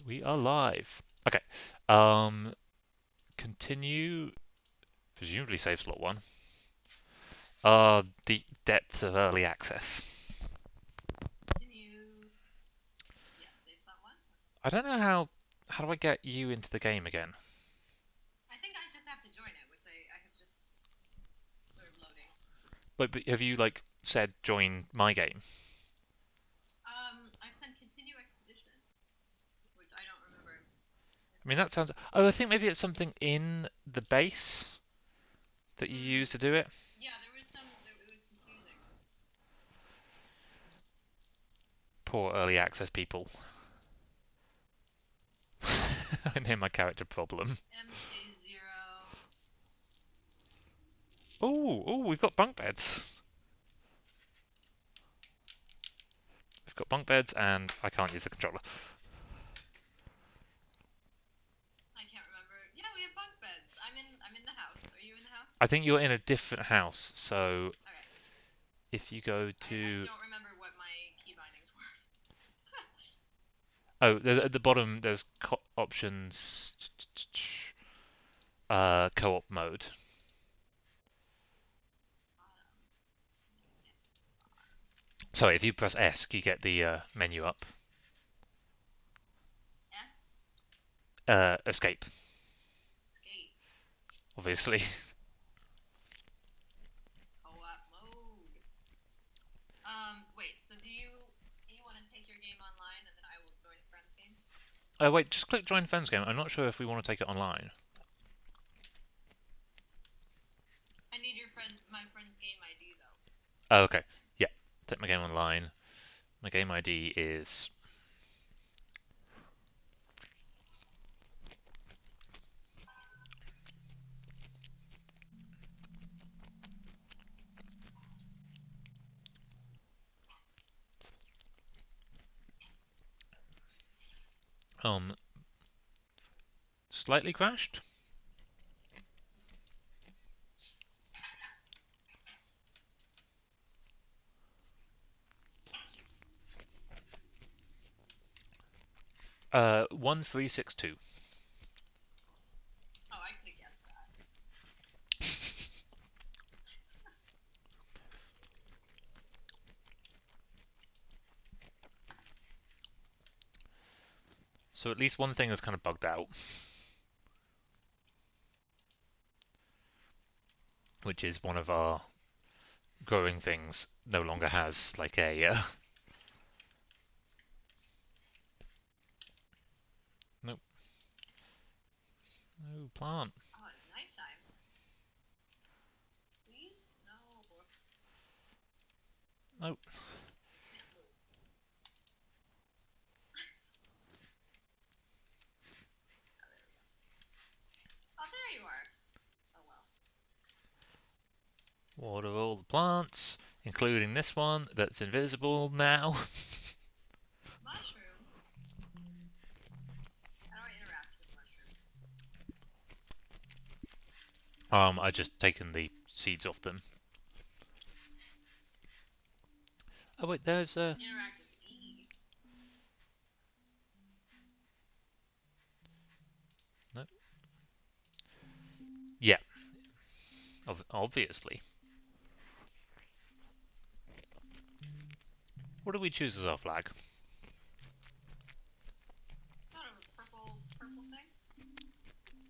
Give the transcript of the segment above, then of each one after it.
We are live. Okay. Continue. Presumably save slot one. Deep depths of early access. I don't know how. How do I get you into the game again? I think I just have to join it, which I have just sort of loading. But have you like said join my game? I've sent continue expedition, which I don't remember if I mean that. that sounds. Oh, I think maybe it's something in the base that you use to do it. Yeah, there was some. It was confusing. Poor early access people. I name my character problem. MK0. Oh, we've got bunk beds. We've got bunk beds, and I can't use the controller. I can't remember. Yeah, we have bunk beds. I'm in the house. Are you in the house? I think you're in a different house, so Okay. if you go I to don't remember what my key bindings were. oh, at the bottom there's options, co-op mode. Sorry, if you press S, you get the menu up. S. Escape, Escape. obviously. Co-op mode. Wait. So do you want to take your game online and then I will join a friend's game? Oh wait, just click join friends game. I'm not sure if we want to take it online. I need my friend's game ID though. Oh, okay. Yeah, take my game online. My game ID is um slightly crashed. 1362. Oh, I could have guessed that. So at least one thing is kind of bugged out, which is one of our growing things no longer has like a nope, no plant. Oh, it's nighttime. Please? No. Nope. Can't move. Oh, there we go. Oh, there you are. Oh, well. Water all the plants, including this one that's invisible now. Mushrooms? How do I interact with mushrooms? I just taken the seeds off them. Oh wait, there's a. Interact with E. No. Yeah, obviously. What do we choose as our flag? It's not a purple thing?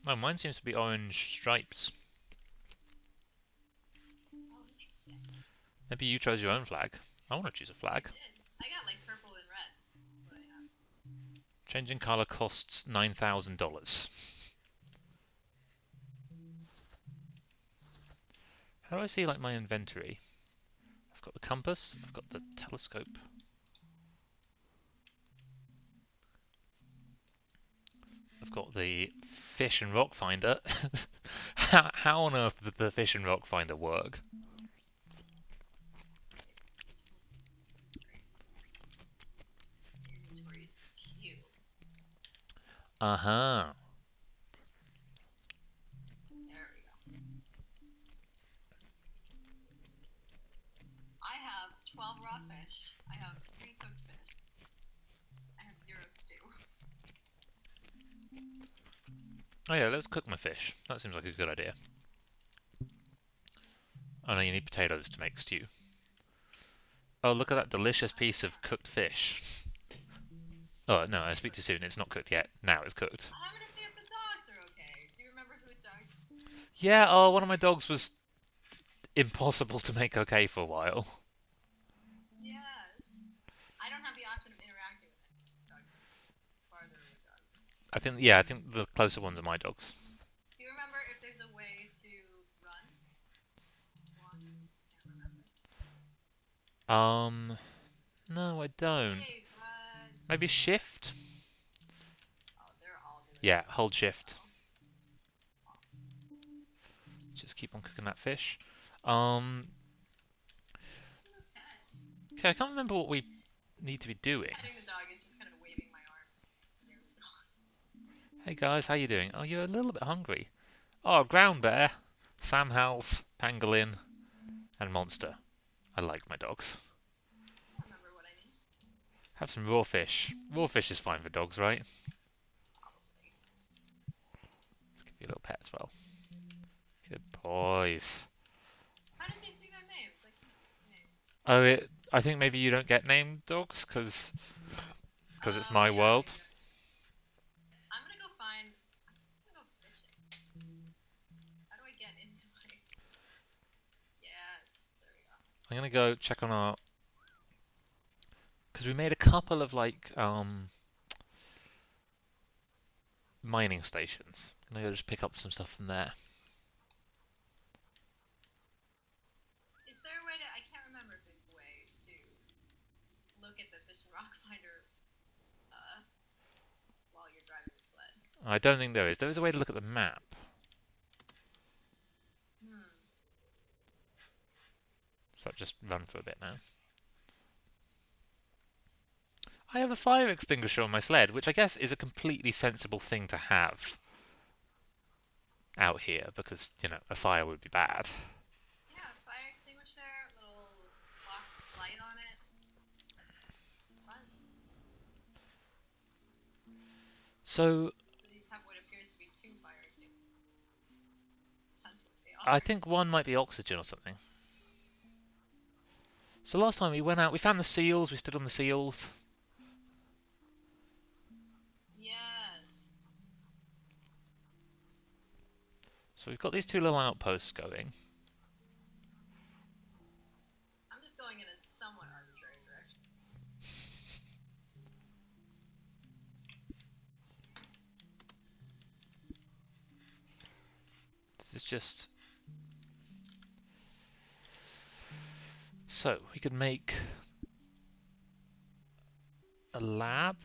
Oh, mine seems to be orange stripes. Oh, interesting. Maybe you chose your own flag. I want to choose a I flag. did. I got like purple and red. What I have. Changing color costs $9,000. How do I see like my inventory? I've got the compass. I've got the telescope. I've got the fish and rock finder. How on earth did the fish and rock finder work? Inventory is cute. Uh huh. There we go. I have 12 raw fish. I have 3 cooked fish. I have 0 stew. Oh yeah, let's cook my fish. That seems like a good idea. Oh no, you need potatoes to make stew. Oh, look at that delicious Oh piece of yeah. cooked fish. Oh no, I speak too soon. It's not cooked yet. Now it's cooked. I'm gonna see if the dogs are okay. Do you remember whose dogs? Yeah, oh, one of my dogs was impossible to make okay for a while. Yes. I don't have the option of interacting with any dogs. Farther away dogs. Yeah, I think the closer ones are my dogs. Do you remember if there's a way to run? Walk? Can't remember. Um, no, I don't. Hey, bud. Maybe shift? Oh, they're all doing Yeah, hold really shift. well. Awesome. Just keep on cooking that fish. Um, Okay. okay, I can't remember what we need to be doing. Petting the dog is just kind of waving my arm. Nearly gone. Hey guys, how you doing? Oh, you're a little bit hungry. Oh, ground bear, Sam Hals, pangolin, and monster. I like my dogs. I remember what I need. Have some raw fish. Raw fish is fine for dogs, right? Probably. Let's give you a little pet as well. Good boys. How did you see their names? I can't see their names. Oh, I think maybe you don't get named dogs because it's Oh my yeah, world. maybe that's true. I'm gonna go find. I'm gonna go fishing. How do I get into my? Yes, there we go. I'm gonna go check on our because we made a couple of like mining stations. I'm gonna go just pick up some stuff from there. Is there a way to? I can't remember if there's a way to look at the fish and rock finder uh, while you're driving the sled. I don't think there is. There is a way to look at the map. Hmm. So I've just run for a bit now. I have a fire extinguisher on my sled, which I guess is a completely sensible thing to have out here because, a fire would be bad. Yeah, fire extinguisher, little box with light on it. Fun. So So you have what appears to be two fire extinguishers. Depends what they I are. think one might be oxygen or something. So last time we went out, we found the seals, we stood on the seals. Yes. So we've got these two little outposts going. I'm just going in a somewhat arbitrary direction. This is just... So, we could make a lab.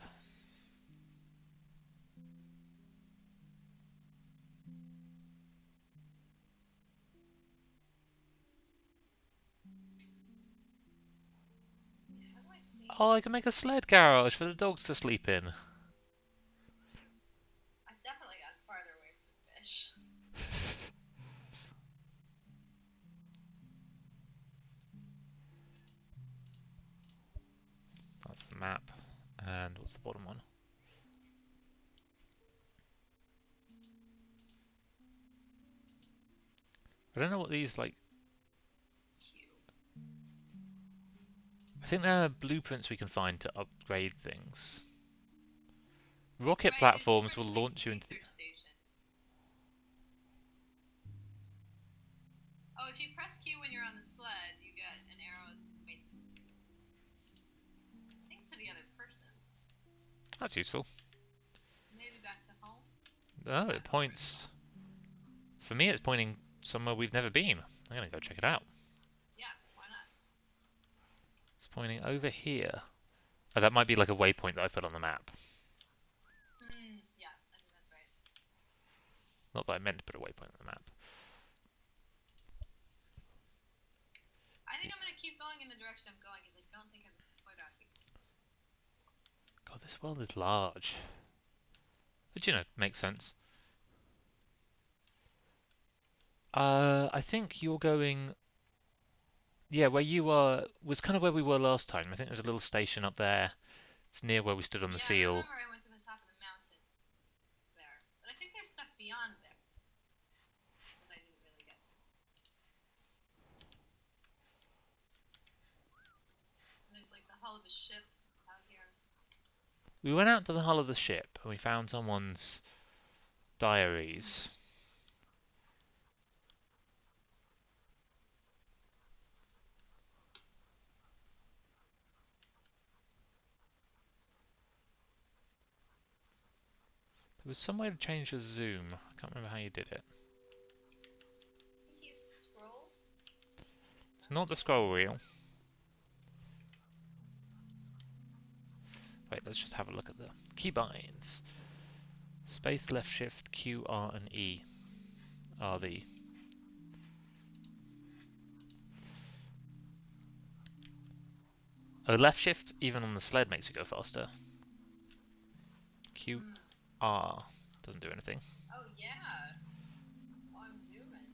How do I see? Oh, I can make a sled garage for the dogs to sleep in. I've definitely gotten farther away from the fish. That's the map. And what's the bottom one? I don't know what these, like... Q. I think there are blueprints we can find to upgrade things. Rocket Right, there's platforms will different launch you into... research stations. Oh, if you press Q when you're on the sled, you get an arrow that points, I think, to the other person. That's useful. Maybe back to home? Oh, Yeah, it that's where it points... was. For me, it's pointing somewhere we've never been. I'm gonna go check it out. Yeah, why not? It's pointing over here. Oh, that might be like a waypoint that I put on the map. Yeah, I think that's right. Not that I meant to put a waypoint on the map. I think I'm gonna keep going in the direction I'm going because I don't think I'm quite out here. God, this world is large. But makes sense. I think you're going... Yeah, where you were was kind of where we were last time. I think there's a little station up there. It's near where we stood on the Yeah, I seal. remember I went to the top of the mountain there, but I think there's stuff beyond ship out here? We went out to the hull of the ship and we found someone's diaries. There was some way to change the zoom. I can't remember how you did it. I think you scroll. It's not the scroll wheel. Wait, let's just have a look at the keybinds. Space, left shift, Q, R and E are the... Oh, left shift even on the sled makes you go faster. Q, R doesn't do anything. Oh yeah. Oh, I'm zooming.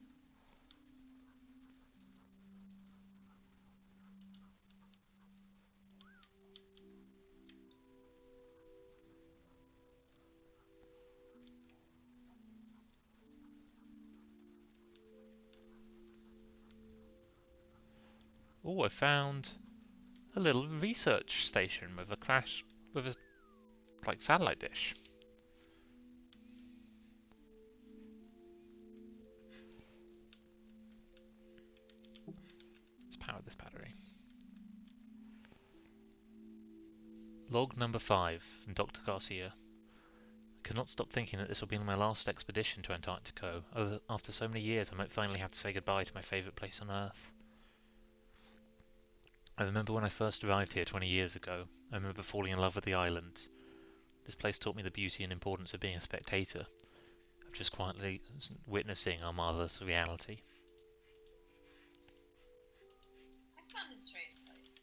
Oh, I found a little research station with a crash with a like satellite dish. Let's power this battery. Log number 5 from Dr. Garcia. I cannot stop thinking that this will be my last expedition to Antarctica. After so many years, I might finally have to say goodbye to my favourite place on Earth. I remember when I first arrived here 20 years ago. I remember falling in love with the island. This place taught me the beauty and importance of being a spectator, of just quietly witnessing our marvellous reality. I found a strange place.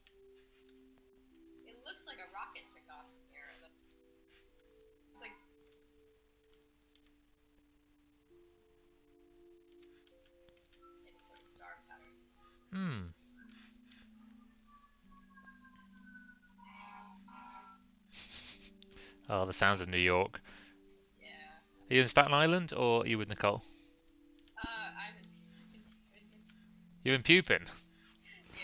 It looks like a rocket took off from here. It's like in a sort of star pattern. Hmm. Oh, the sounds of New York. Yeah. Are you in Staten Island or are you with Nicole? I'm in. You're in Pupin. Yeah,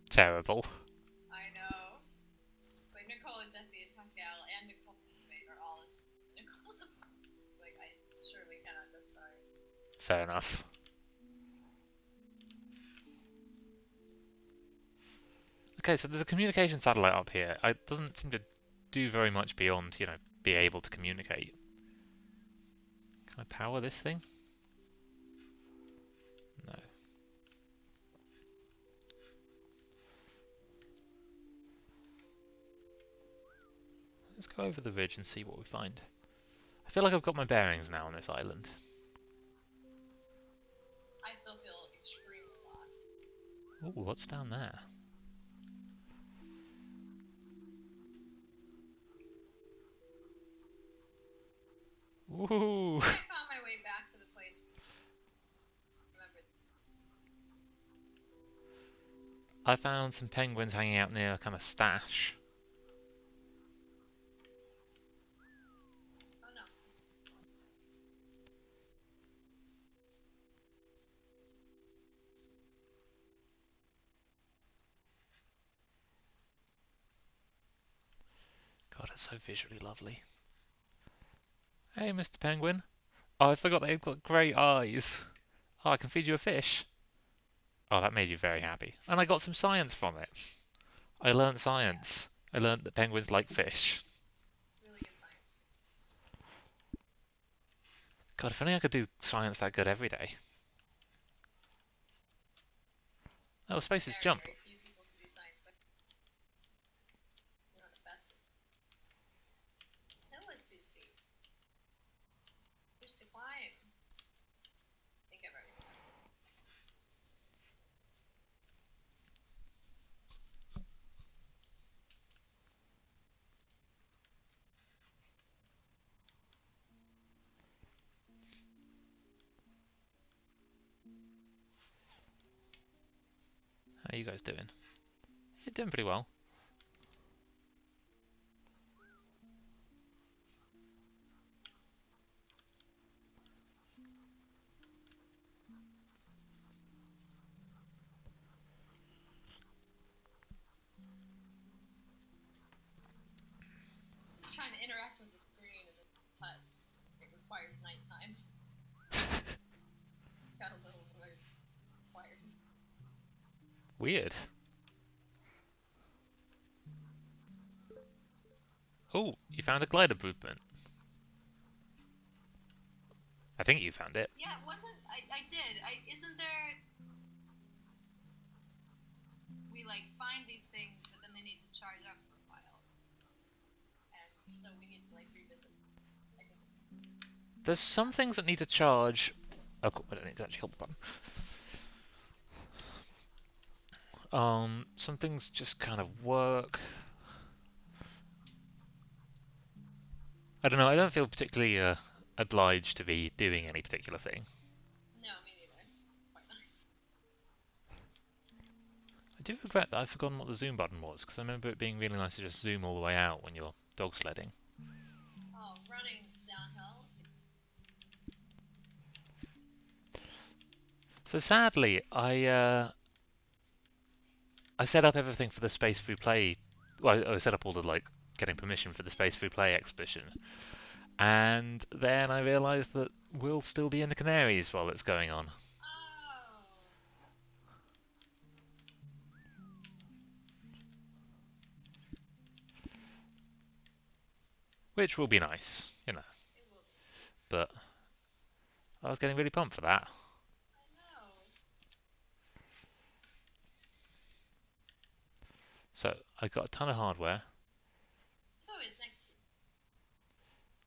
Terrible. I know. Like Nicole and Jesse and Pascal and Nicole are all Nicole's like I surely cannot decide. Fair enough. Okay, so there's a communication satellite up here. It doesn't seem to do very much beyond, be able to communicate. Can I power this thing? No. Let's go over the ridge and see what we find. I feel like I've got my bearings now on this island. I still feel extremely lost. Ooh, what's down there? Ooh! I found my way back to the place. Remember? I found some penguins hanging out near a kind of stash. Oh no. God, it's so visually lovely. Hey, Mr. Penguin. Oh, I forgot they've got great eyes. Oh, I can feed you a fish. Oh, that made you very happy. And I got some science from it. I learned science. I learned that penguins like fish. Really good science. God, if only I could do science that good every day. Oh, space is jump. Very few people can do science, but you're not the best. Hill is too steep. Push to climb. I think I've already done. How are you guys doing? You're doing pretty well. interact with the screen in this hut, it requires nighttime. Got a little weird. Required. Weird. Oh, you found a glider blueprint. I think you found it. Yeah, it wasn't. I did. Isn't there. We, like, find these things, but then they need to charge up for a while. And so we need to, like, revisit. I think. There's some things that need to charge. Oh, cool. I don't need to actually hold the button. Some things just kind of work. I don't know. I don't feel particularly obliged to be doing any particular thing. No, me neither. Quite nice. I do regret that I've forgotten what the zoom button was, because I remember it being really nice to just zoom all the way out when you're dog sledding. Oh, running downhill. So sadly, I set up everything for the Space Free Play. Well, I set up all the like getting permission for the Space Free Play exhibition, and then I realised that we'll still be in the Canaries while it's going on. Oh. Which will be nice, you know. It will be. But I was getting really pumped for that. I know. So I got a ton of hardware. It's always next to you.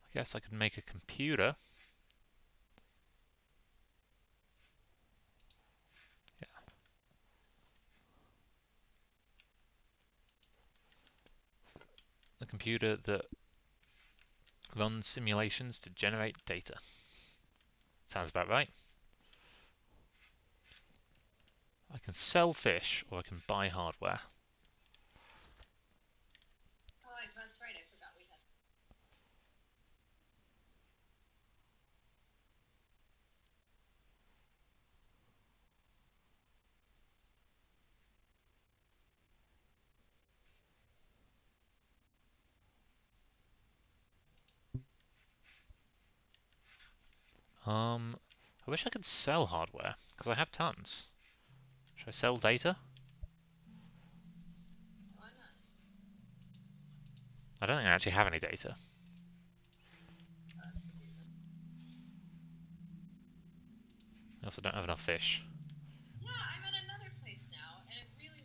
I guess I could make a computer. Yeah. A computer that runs simulations to generate data. Sounds about right. I can sell fish or I can buy hardware. Oh, that's right. I forgot we had. I wish I could sell hardware, because I have tons. Should I sell data? Why not? I don't think I actually have any data. That's the reason. I also don't have enough fish. Yeah, I'm at another place now, and it really.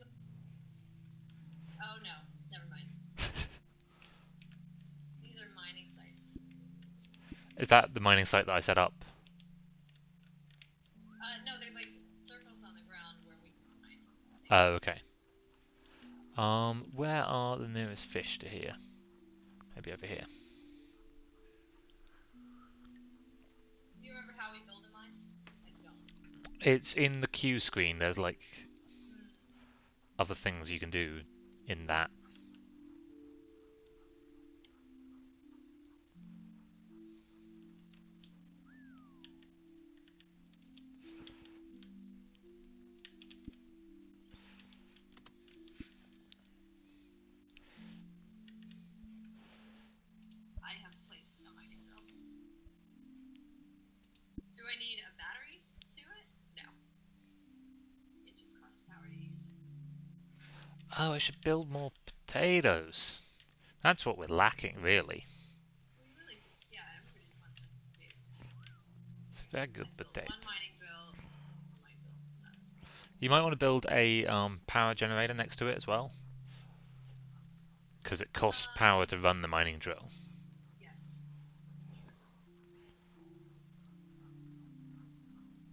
Oh no, never mind. These are mining sites. Is that the mining site that I set up? No, they're like circles on the ground where we can mine. Oh, okay. Where are the nearest fish to here? Maybe over here. Do you remember how we build a mine? I don't. It's in the queue screen. There's like Hmm. other things you can do in that. I have placed a mining drill. Do I need a battery to it? No. It just costs power to use it. Oh, I should build more potatoes. That's what we're lacking, really. We really could. Yeah, everybody's wants a potato. It's a very good I built potato. one mining drill. I might build another. You might want to build a power generator next to it as well, because it costs power to run the mining drill. Yes.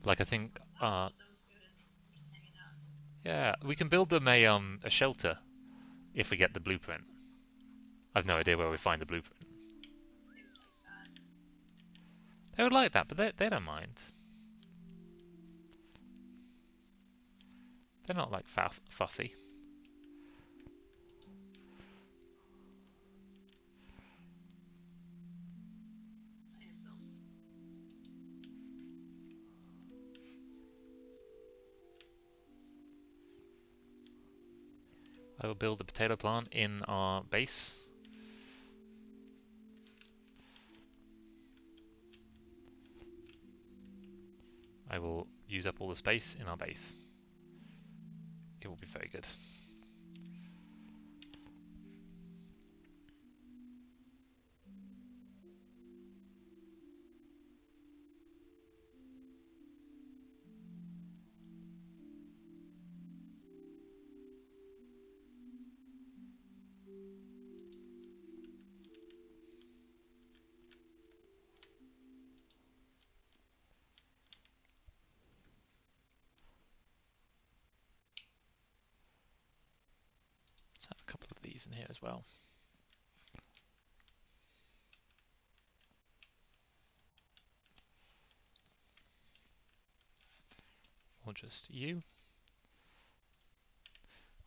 Like I think, Oh, so good. We're just hanging out. yeah, we can build them a shelter if we get the blueprint. I've no idea where we find the blueprint. They would like that. They would like that, but they don't mind. They're not like fussy. I have built. I will build a potato plant in our base. I will use up all the space in our base. It will be very good. Let's have a couple of these in here as well. Or just you.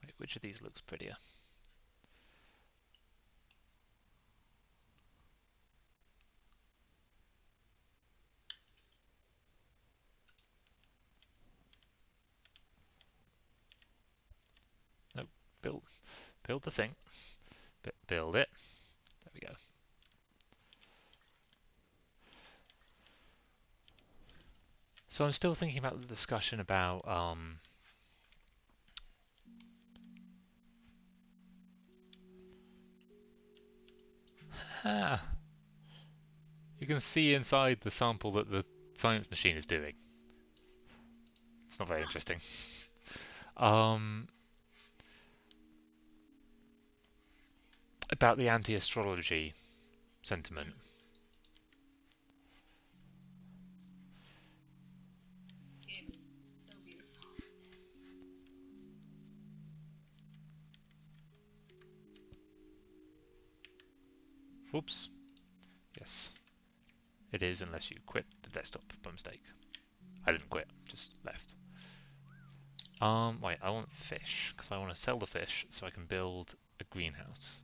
Wait, which of these looks prettier? Nope. Build the thing. Build it. There we go. So I'm still thinking about the discussion about you can see inside the sample that the science machine is doing. It's not very interesting. About the anti-astrology sentiment. This game is so beautiful. Oops. Yes. It is, unless you quit the desktop by mistake. I didn't quit, just left. Wait, I want fish, because I want to sell the fish so I can build a greenhouse.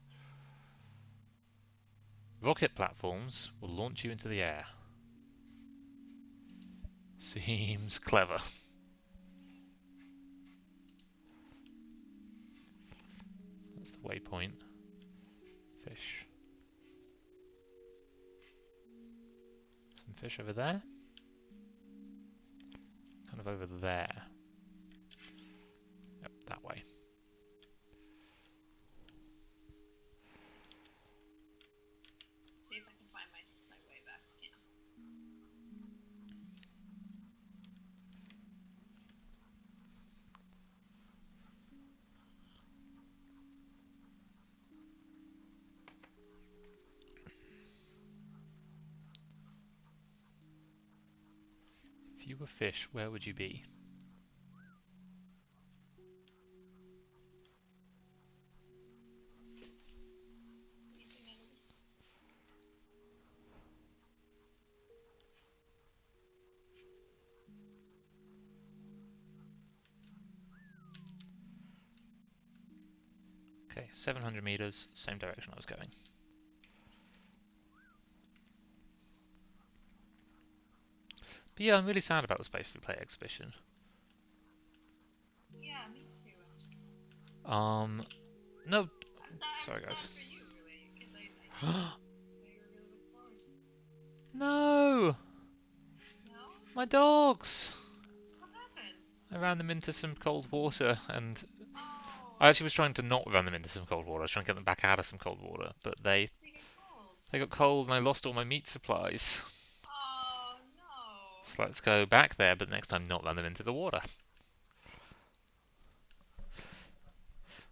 Rocket platforms will launch you into the air. Seems clever. That's the waypoint. Fish. Some fish over there. Kind of over there. Yep, that way. See if I can find my way back to camp. If you were fish, where would you be? Anything in this? Okay, 700 meters, same direction I was going. But yeah, I'm really sad about the Space Free Play exhibition. Yeah, me too. No, I'm sorry guys. sad for you, really, because I know you were really looking forward to it. No! No? My dogs! What happened? I ran them into some cold water, and Oh, I actually was trying to not run them into some cold water. I was trying to get them back out of some cold water, but they they get cold. got cold and I lost all my meat supplies. Oh, no. So let's go back there, but next time not run them into the water.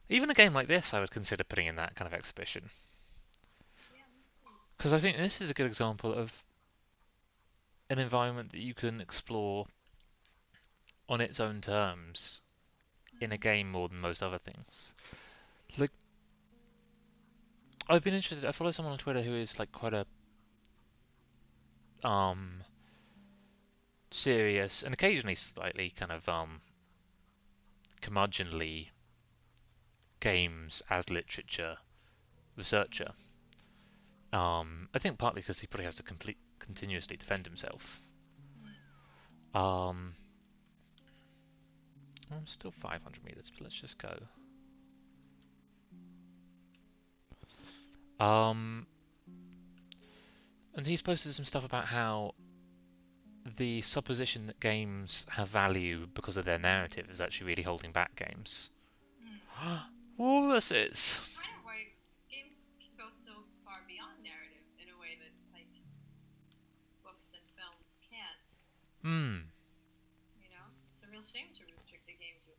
Even a game like this I would consider putting in that kind of exhibition. Yeah, me too. Because I think this is a good example of an environment that you can explore on its own terms in a game more than most other things. Like, I've been interested. I follow someone on Twitter who is like quite a serious and occasionally slightly kind of curmudgeonly games as literature researcher. I think partly because he probably has to continuously defend himself. I'm still 500 meters, but let's just go. And he's posted some stuff about how the supposition that games have value because of their narrative is actually really holding back games. Mm. Walruses! It's kind of why games can go so far beyond narrative in a way that, like, books and films can't. Hmm. You know? It's a real shame to restrict a game to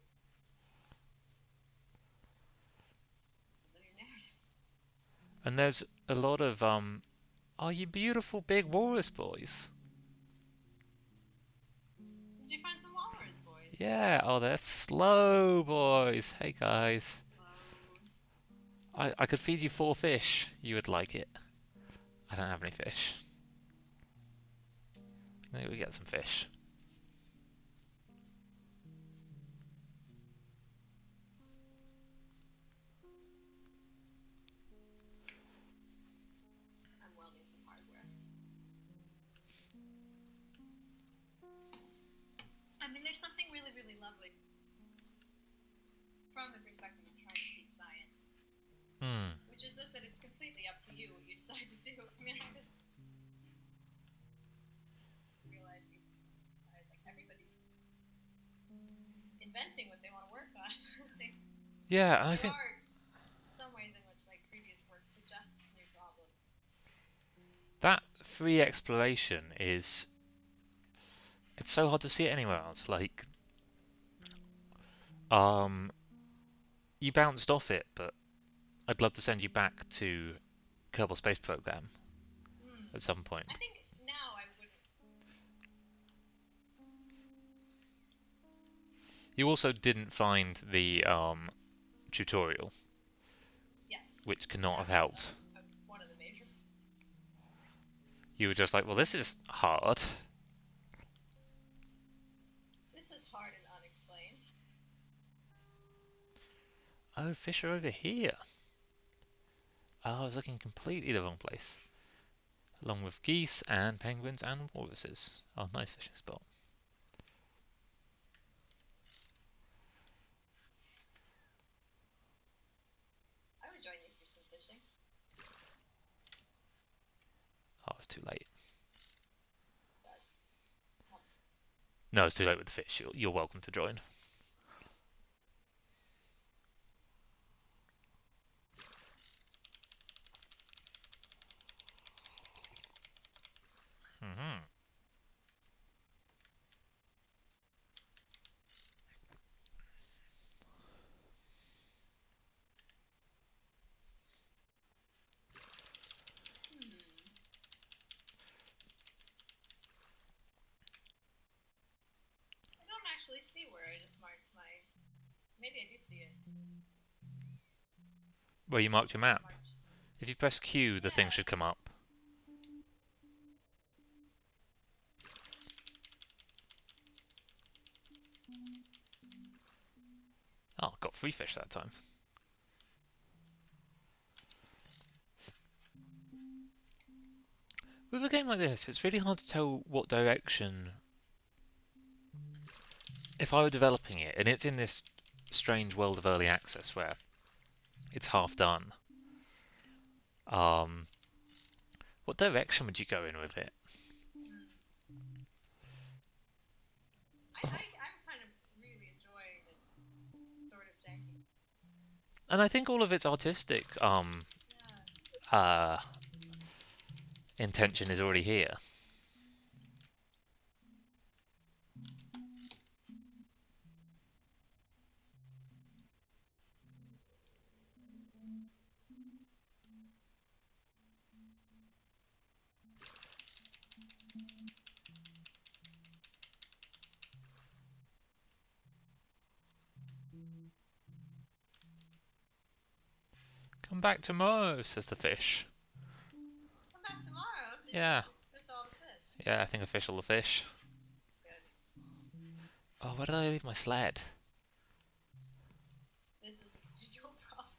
linear narrative. And there's a lot of, oh, you beautiful big walrus boys. Did you find some walrus, boys? Yeah, oh, they're slow boys. Hey guys. Hello. I could feed you 4 fish. You would like it. I don't have any fish. Maybe we get some fish. I'm welding some hardware. I mean, there's something really, really lovely from the perspective of trying to teach science, Hmm. which is just that it's completely up to you what you decide to do. I mean, I just realize like everybody's inventing what they want to work on. Like, Yeah, I there think are some ways in which like previous work suggests new problems. that free exploration is. It's so hard to see it anywhere else. Like, um, you bounced off it, but I'd love to send you back to Kerbal Space Program Hmm. at some point. I think now I wouldn't. You also didn't find the tutorial, Yes, which could not that have was helped. one of the major. You were just like, well, this is hard. This is hard and unexplained. Oh, fish are over here. Oh, I was looking completely the wrong place. Along with geese and penguins and walruses. Oh, nice fishing spot. I would join you for some fishing. Oh, it's too late. But No, it's too late with the fish. You're welcome to join. Mm-hmm. I don't actually see where I just marked my. Maybe I do see it. Where you marked your map. Marked. If you press Q, the thing Yeah. should come up. Oh, got 3 fish that time. With a game like this, it's really hard to tell what direction. If I were developing it, and it's in this strange world of early access where it's half done, um, what direction would you go in with it? I'm kind of really enjoying the sort of janky. And I think all of its artistic Yeah. uh, intention is already here. Come back tomorrow, says the fish. Come back tomorrow. Did Yeah, you fish all the fish? yeah, I think I fish all the fish. Good. Oh, where did I leave my sled? This is a continual problem.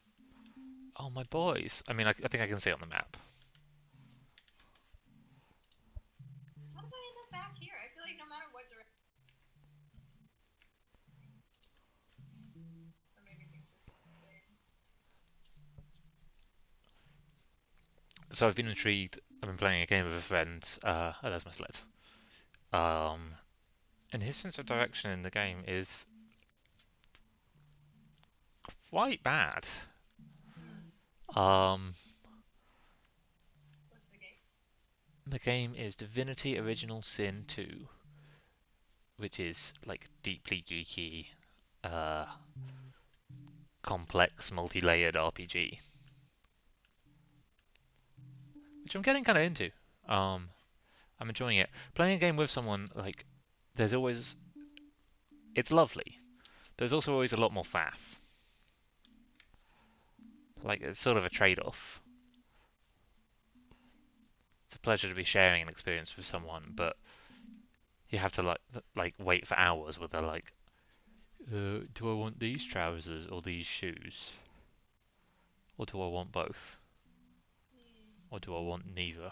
Oh, my boys. I mean, I think I can see it on the map. How did I end up back here? I feel like no matter what direction. Or maybe things just staying. So I've been intrigued. I've been playing a game with a friend. Oh, there's my sled. Um, and his sense of direction in the game is quite bad. Hmm. Um, What's the game? the game is Divinity Original Sin 2, which is like deeply geeky, uh, complex, multi-layered RPG, which I'm getting kind of into. Um, I'm enjoying it. Playing a game with someone like there's always it's lovely. There's also always a lot more faff. Like it's sort of a trade-off. It's a pleasure to be sharing an experience with someone, but you have to like wait for hours where they're like, do I want these trousers or these shoes, or do I want both, Hmm. or do I want neither?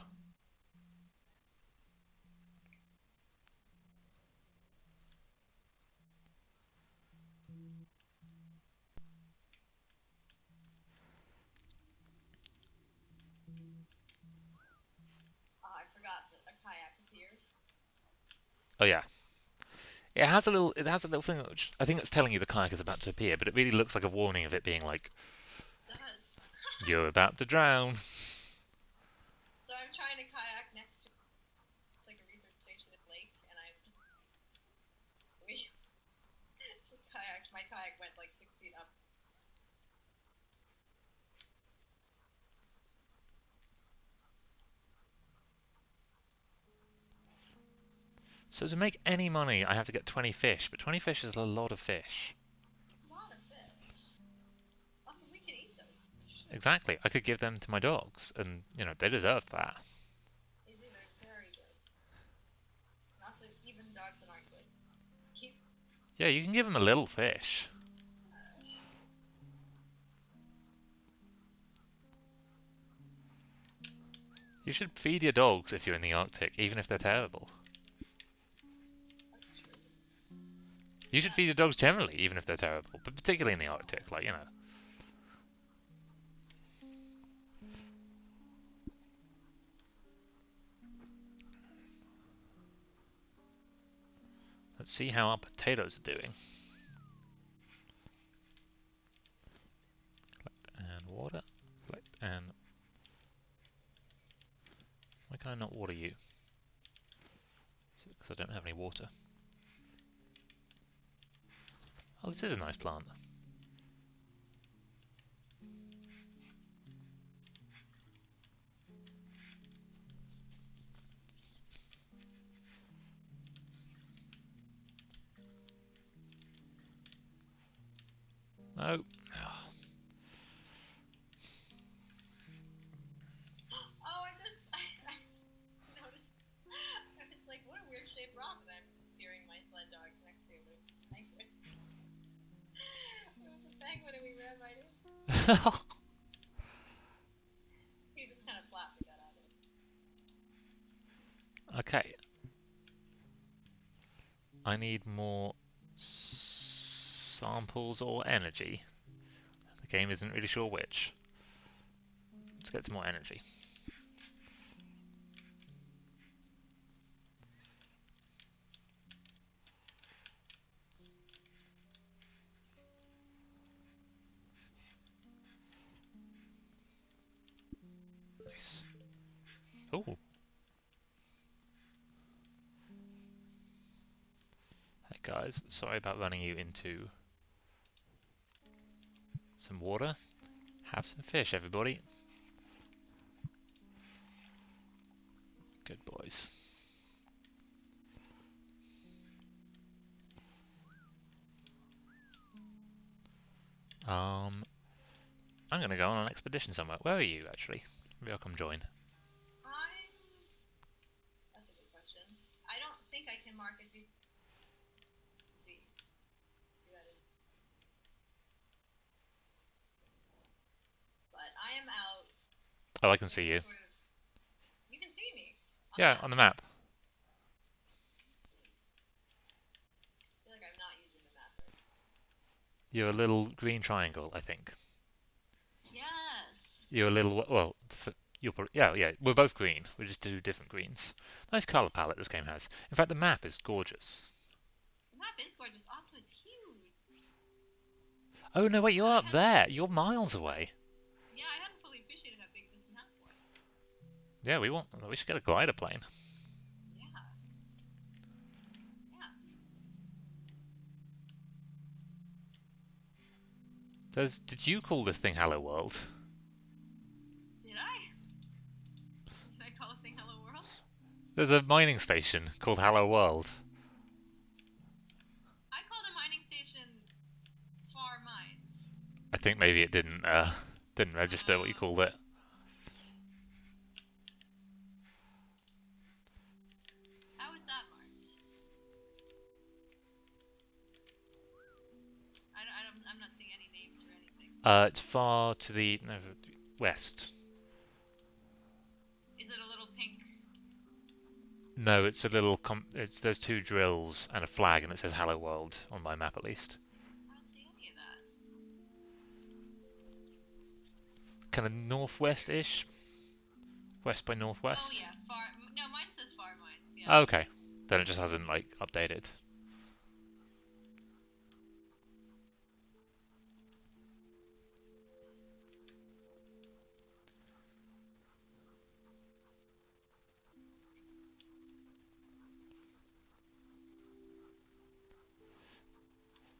Oh, I forgot that a kayak appears. Oh yeah, it has a little thing which I think it's telling you the kayak is about to appear, but it really looks like a warning of it being like, It does. you're about to drown. So I'm trying to kayak next to it's like a research station at lake, and we just kayaked. My kayak went like 6 feet up. So to make any money, I have to get 20 fish, but 20 fish is a lot of fish. A lot of fish. Also, we can eat those fish. Exactly, I could give them to my dogs, and they deserve that. They do. They're very good. And also, even dogs that aren't good. Keep. Yeah, you can give them a little fish. You should feed your dogs if you're in the Arctic, even if they're terrible. That's true. You should Yeah. feed your dogs generally, even if they're terrible, but particularly in the Arctic, like. Let's see how our potatoes are doing. And water. Collect and... Why can I not water you? Is it because I don't have any water? Oh, this is a nice plant. No. Oh, I noticed. I was like, what a weird shaped rock, and I'm steering my sled dog next to a penguin. It was a penguin, and we ran right in. He just kind of flapped and got out of it. Okay. I need more samples or energy. The game isn't really sure which. Let's get some more energy. Nice. Oh, hey guys, sorry about running you into some water. Have some fish, everybody. Good boys. I'm gonna go on an expedition somewhere. Where are you, actually? Maybe I'll come join. I'm. That's a good question. I don't think I can mark it. See, see that is. But I am out Oh, I can in see you. sort of. You can see me on the Yeah, map. on the map. I feel like I'm not using the map right. You're a little green triangle, I think. Yes. You're a little, well, Yeah. We're both green. We just do different greens. Nice color palette this game has. In fact, the map is gorgeous. The map is gorgeous. Also, it's huge. Oh no, wait, you're I up hadn't. there. You're miles away. Yeah, I hadn't fully appreciated how big this map was. Yeah, we should get a glider plane. Yeah. Yeah. Did you call this thing Hello World? Did I? Did I call a thing Hello World? There's a mining station called Hello World. I called a mining station Far Mines. I think maybe it didn't register what you called it. How is that marked? I'm not seeing any names or anything. It's far to the no, west. Is it a little pink? No, it's a little. There's two drills and a flag, and it says Hello World on my map at least. I don't see any of that. Kind of northwest-ish, west by northwest. Oh yeah, Far. No, mine says Far Mines. Yeah. Oh, okay, then it just hasn't like updated.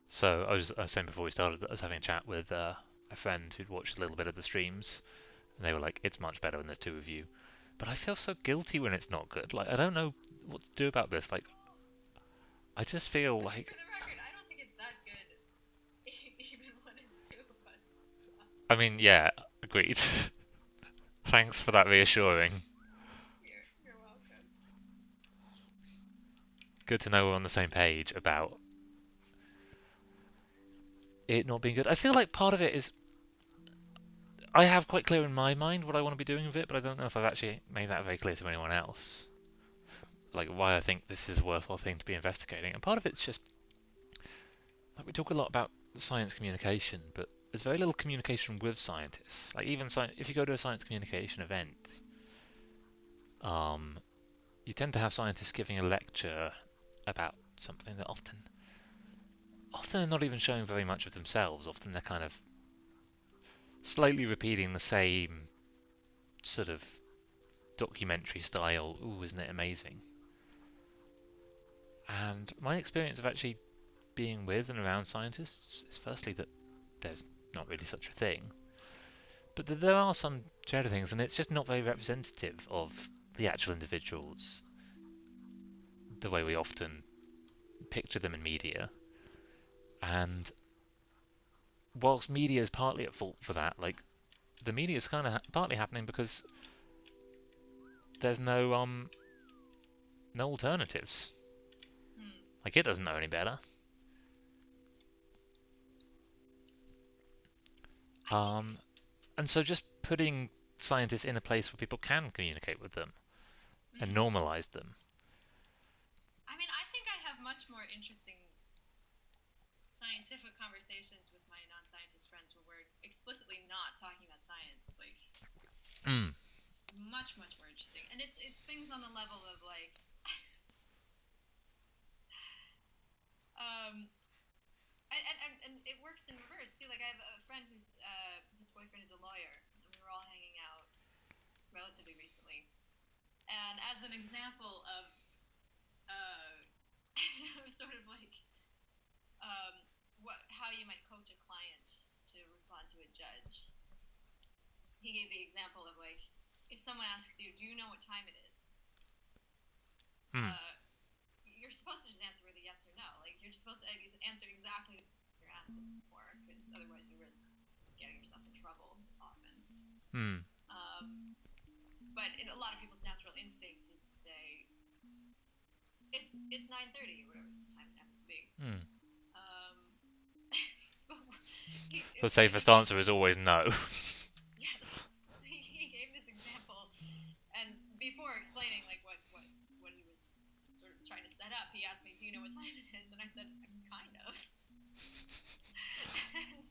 So I was saying before we started that I was having a chat with a friend who'd watched a little bit of the streams, and they were like, "It's much better when there's two of you." But I feel so guilty when it's not good. Like I don't know what to do about this. Like I just feel Which, like for the record, I don't think it's that good, even when it's two of us. I mean, yeah, agreed. Thanks for that reassuring. You're welcome. Good to know we're on the same page about it not being good. I feel like part of it is I have quite clear in my mind what I want to be doing with it, but I don't know if I've actually made that very clear to anyone else. Like why I think this is a worthwhile thing to be investigating. And part of it's just like we talk a lot about science communication, but there's very little communication with scientists. Like even if you go to a science communication event, you tend to have scientists giving a lecture about something that often they're not even showing very much of themselves. Often they're kind of slightly repeating the same sort of documentary style. Ooh, isn't it amazing? And my experience of actually being with and around scientists is firstly that there's not really such a thing, but that there are some shared things, and it's just not very representative of the actual individuals the way we often picture them in media. And whilst media is partly at fault for that, like the media is kind of partly happening because there's no alternatives. Hmm. Like it doesn't know any better. And so just putting scientists in a place where people can communicate with them and normalize them. I mean, I think I have much more interesting scientific conversations with my non-scientist friends where we're explicitly not talking about science. Like, much more interesting. And it's things on the level of like, and it works in reverse too. Like I have a friend whose his boyfriend is a lawyer, and we were all hanging out relatively recently. And as an example of sort of like how you might coach a client to respond to a judge, he gave the example of like if someone asks you, "Do you know what time it is?" You're supposed to just answer with a yes or no. Like you're just supposed to answer exactly what you're asked for, because otherwise you risk getting yourself in trouble often. But a lot of people's natural instinct is to say it's 9:30 or whatever the time it happens to be. The safest answer is always no. Yes. He gave this example, and before explaining like what he was sort of trying to set up, he asked me, "Do you know what time it is?" And I said, "Kind of." And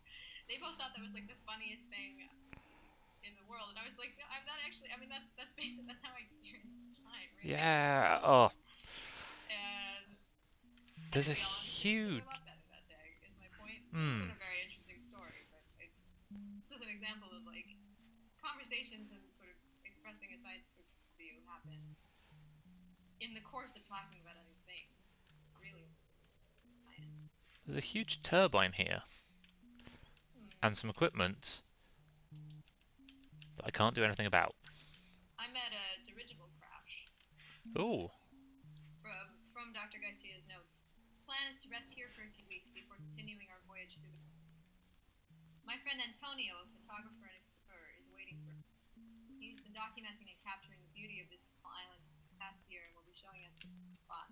they both thought that was like the funniest thing in the the world, and I was like, no, I'm not actually. I mean, that's basically that's how I experience time, really. Yeah. Oh, And I there's think a we all understood each other a huge. lot better that day. Is my point. It wasn't Hmm. a very interesting story, but this is an example of like conversations and sort of expressing a scientific view happen in the course of talking about other things. Really, science. There's a huge turbine here Hmm. and some equipment that I can't do anything about. I'm at a dirigible crash. Ooh. From Dr. Garcia's notes. Plan is to rest here for a few weeks before continuing our voyage through the. My friend Antonio, a photographer and explorer, is waiting for us. He's been documenting and capturing the beauty of this small island the past year and will be showing us the spot.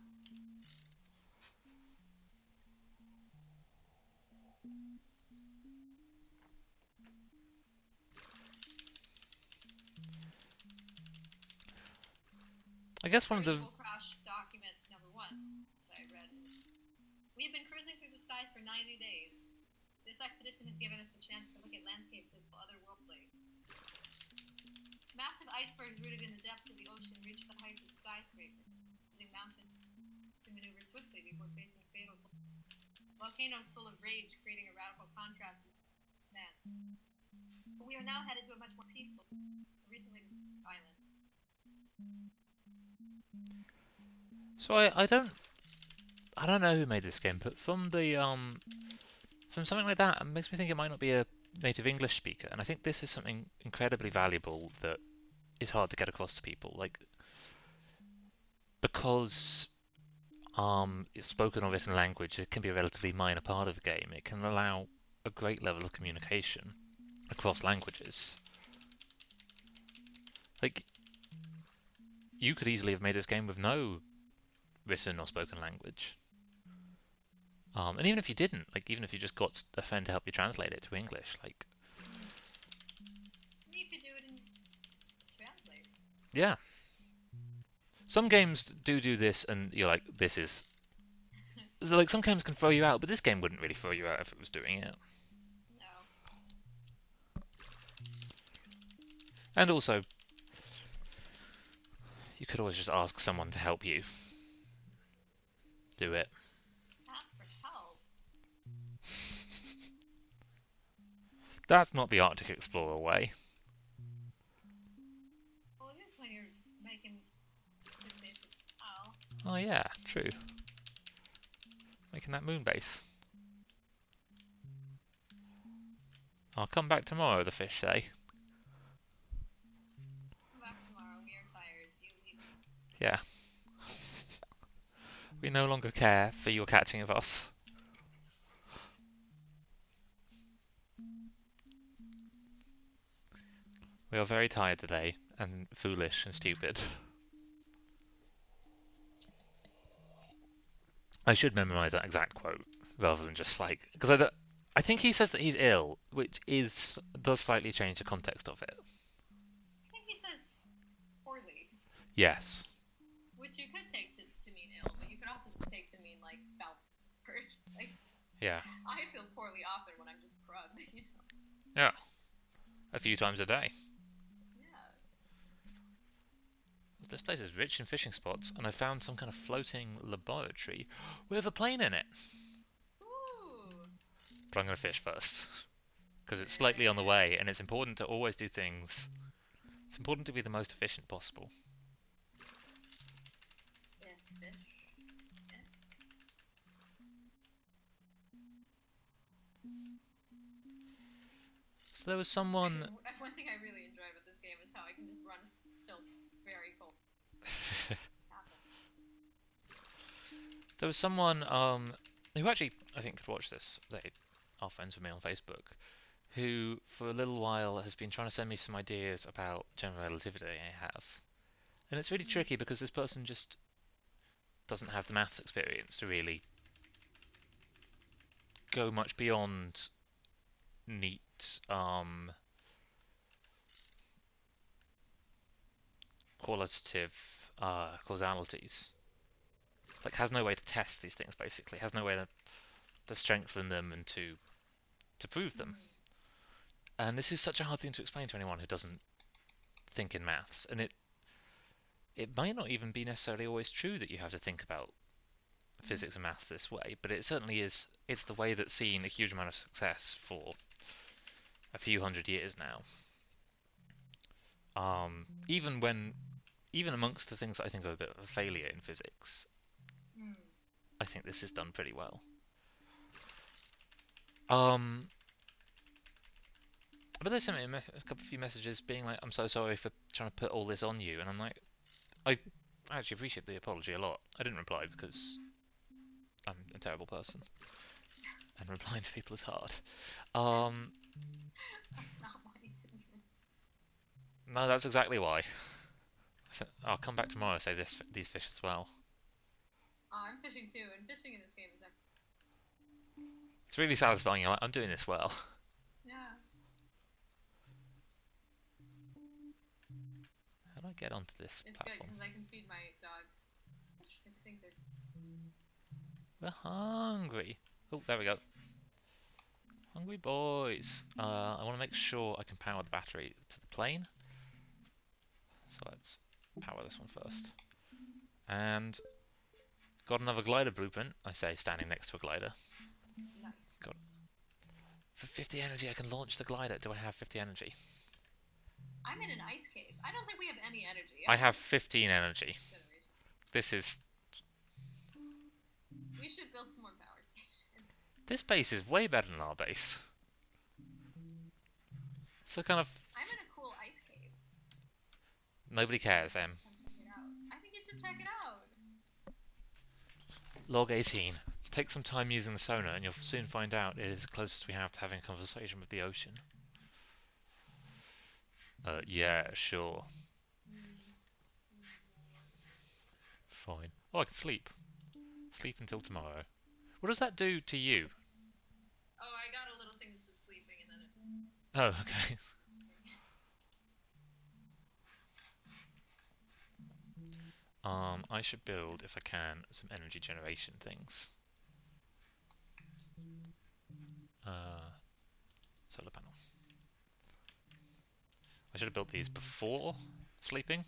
I guess one of the. Dirigible crash document number 1, which I read. We have been cruising through the skies for 90 days. This expedition has given us the chance to look at landscapes that no other worldly. Massive icebergs rooted in the depths of the ocean reach the heights of skyscrapers, using mountains to maneuver swiftly before facing fatal. Volcanoes full of rage, creating a radical contrast in dance. But we are now headed to a much more peaceful, recently discovered island. So I don't know who made this game, but from something like that, it makes me think it might not be a native English speaker, and I think this is something incredibly valuable that is hard to get across to people, like because it's spoken or written language, it can be a relatively minor part of the game. It can allow a great level of communication across languages. Like you could easily have made this game with no written or spoken language. And even if you didn't, like even if you just got a friend to help you translate it to English, like You could do it in translate. yeah, some games do this, and you're like, this is so like some games can throw you out, but this game wouldn't really throw you out if it was doing it. No. And also, you could always just ask someone to help you do it. Ask for help. That's not the Arctic Explorer way. Well, it is when you're making toothpaste with towel. Oh yeah, true. Making that moon base. I'll come back tomorrow, the fish say. Come back tomorrow. We are tired. You leave. Yeah. We no longer care for your catching of us. We are very tired today, and foolish and stupid. I should memorize that exact quote rather than just like because I think he says that he's ill, which does slightly change the context of it. I think he says poorly, Yes. which you could take to mean ill, but you could also take to mean like felt hurt. Like Yeah. I feel poorly often when I'm just crud. You know? Yeah. A few times a day. Yeah. This place is rich in fishing spots, and I found some kind of floating laboratory with a plane in it. Ooh. But I'm going to fish first because it's slightly on the way, Fish. and it's important to always do things. It's important to be the most efficient possible. Yeah, fish. Yeah. So there was someone. One thing I really enjoy about this game is how I can just run tilt very cold. Happen. There was someone who actually I think could watch this. They are friends with me on Facebook, who for a little while has been trying to send me some ideas about general relativity I have. And it's really tricky because this person just doesn't have the maths experience to really go much beyond neat qualitative causalities. Like has no way to test these things basically, has no way to strengthen them and to prove them. And this is such a hard thing to explain to anyone who doesn't think in maths, and it might not even be necessarily always true that you have to think about physics and maths this way, but it certainly is. It's the way that's seen a huge amount of success for a few hundred years now. Even when, even amongst the things that I think are a bit of a failure in physics, Mm. I think this is done pretty well. But they sent me a few messages being like, "I'm so sorry for trying to put all this on you," and I'm like, I actually appreciate the apology a lot. I didn't reply because I'm a terrible person, and replying to people is hard. That's not why you didn't. No, that's exactly why. I'll come back tomorrow and say these fish as well. Oh, I'm fishing too, and fishing in this game is like, It's really satisfying. You're like, I'm doing this well. yeah. How do I get onto this It's good platform? because I can feed my dogs. I think they're. We're hungry. Oh, there we go. Hungry boys. I want to make sure I can power the battery to the plane. So let's power this one first. And got another glider blueprint, I say, standing next to a glider. Nice. Got For 50 energy, I can launch the glider. Do I have 50 energy? I'm in an ice cave. I don't think we have any energy. I have 15 energy. Generation. This is... We should build some more power station. This base is way better than our base. So kind of... I'm in a cool ice cave. Nobody cares, Em. Come check it out. I think you should check it out. Log 18. Take some time using the sonar and you'll soon find out it is the closest we have to having a conversation with the ocean. Yeah, sure. Fine. Oh, I can sleep. Sleep until tomorrow. What does that do to you? Oh, I got a little thing that says sleeping, and then it. Oh, okay. I should build, if I can, some energy generation things. Solar panel. I should have built these before sleeping.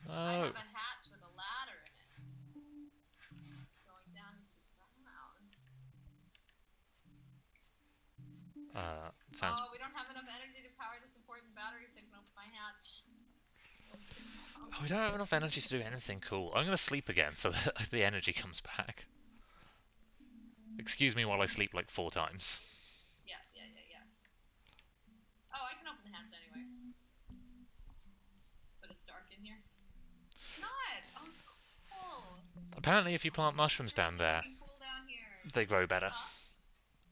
I Oh. have a hatch with a ladder in it. Going down to the ground. Sounds... Oh, we don't have enough energy to power this important battery, so I can open my hatch. Oh, we don't have enough energy to do anything cool. I'm going to sleep again so that the energy comes back. Excuse me while I sleep like 4 times. Yeah. Oh, I can open the hatch anyway. But it's dark in here. It's not! Oh, it's cool! Apparently if you plant mushrooms down there, Cool down here. they grow better. Huh?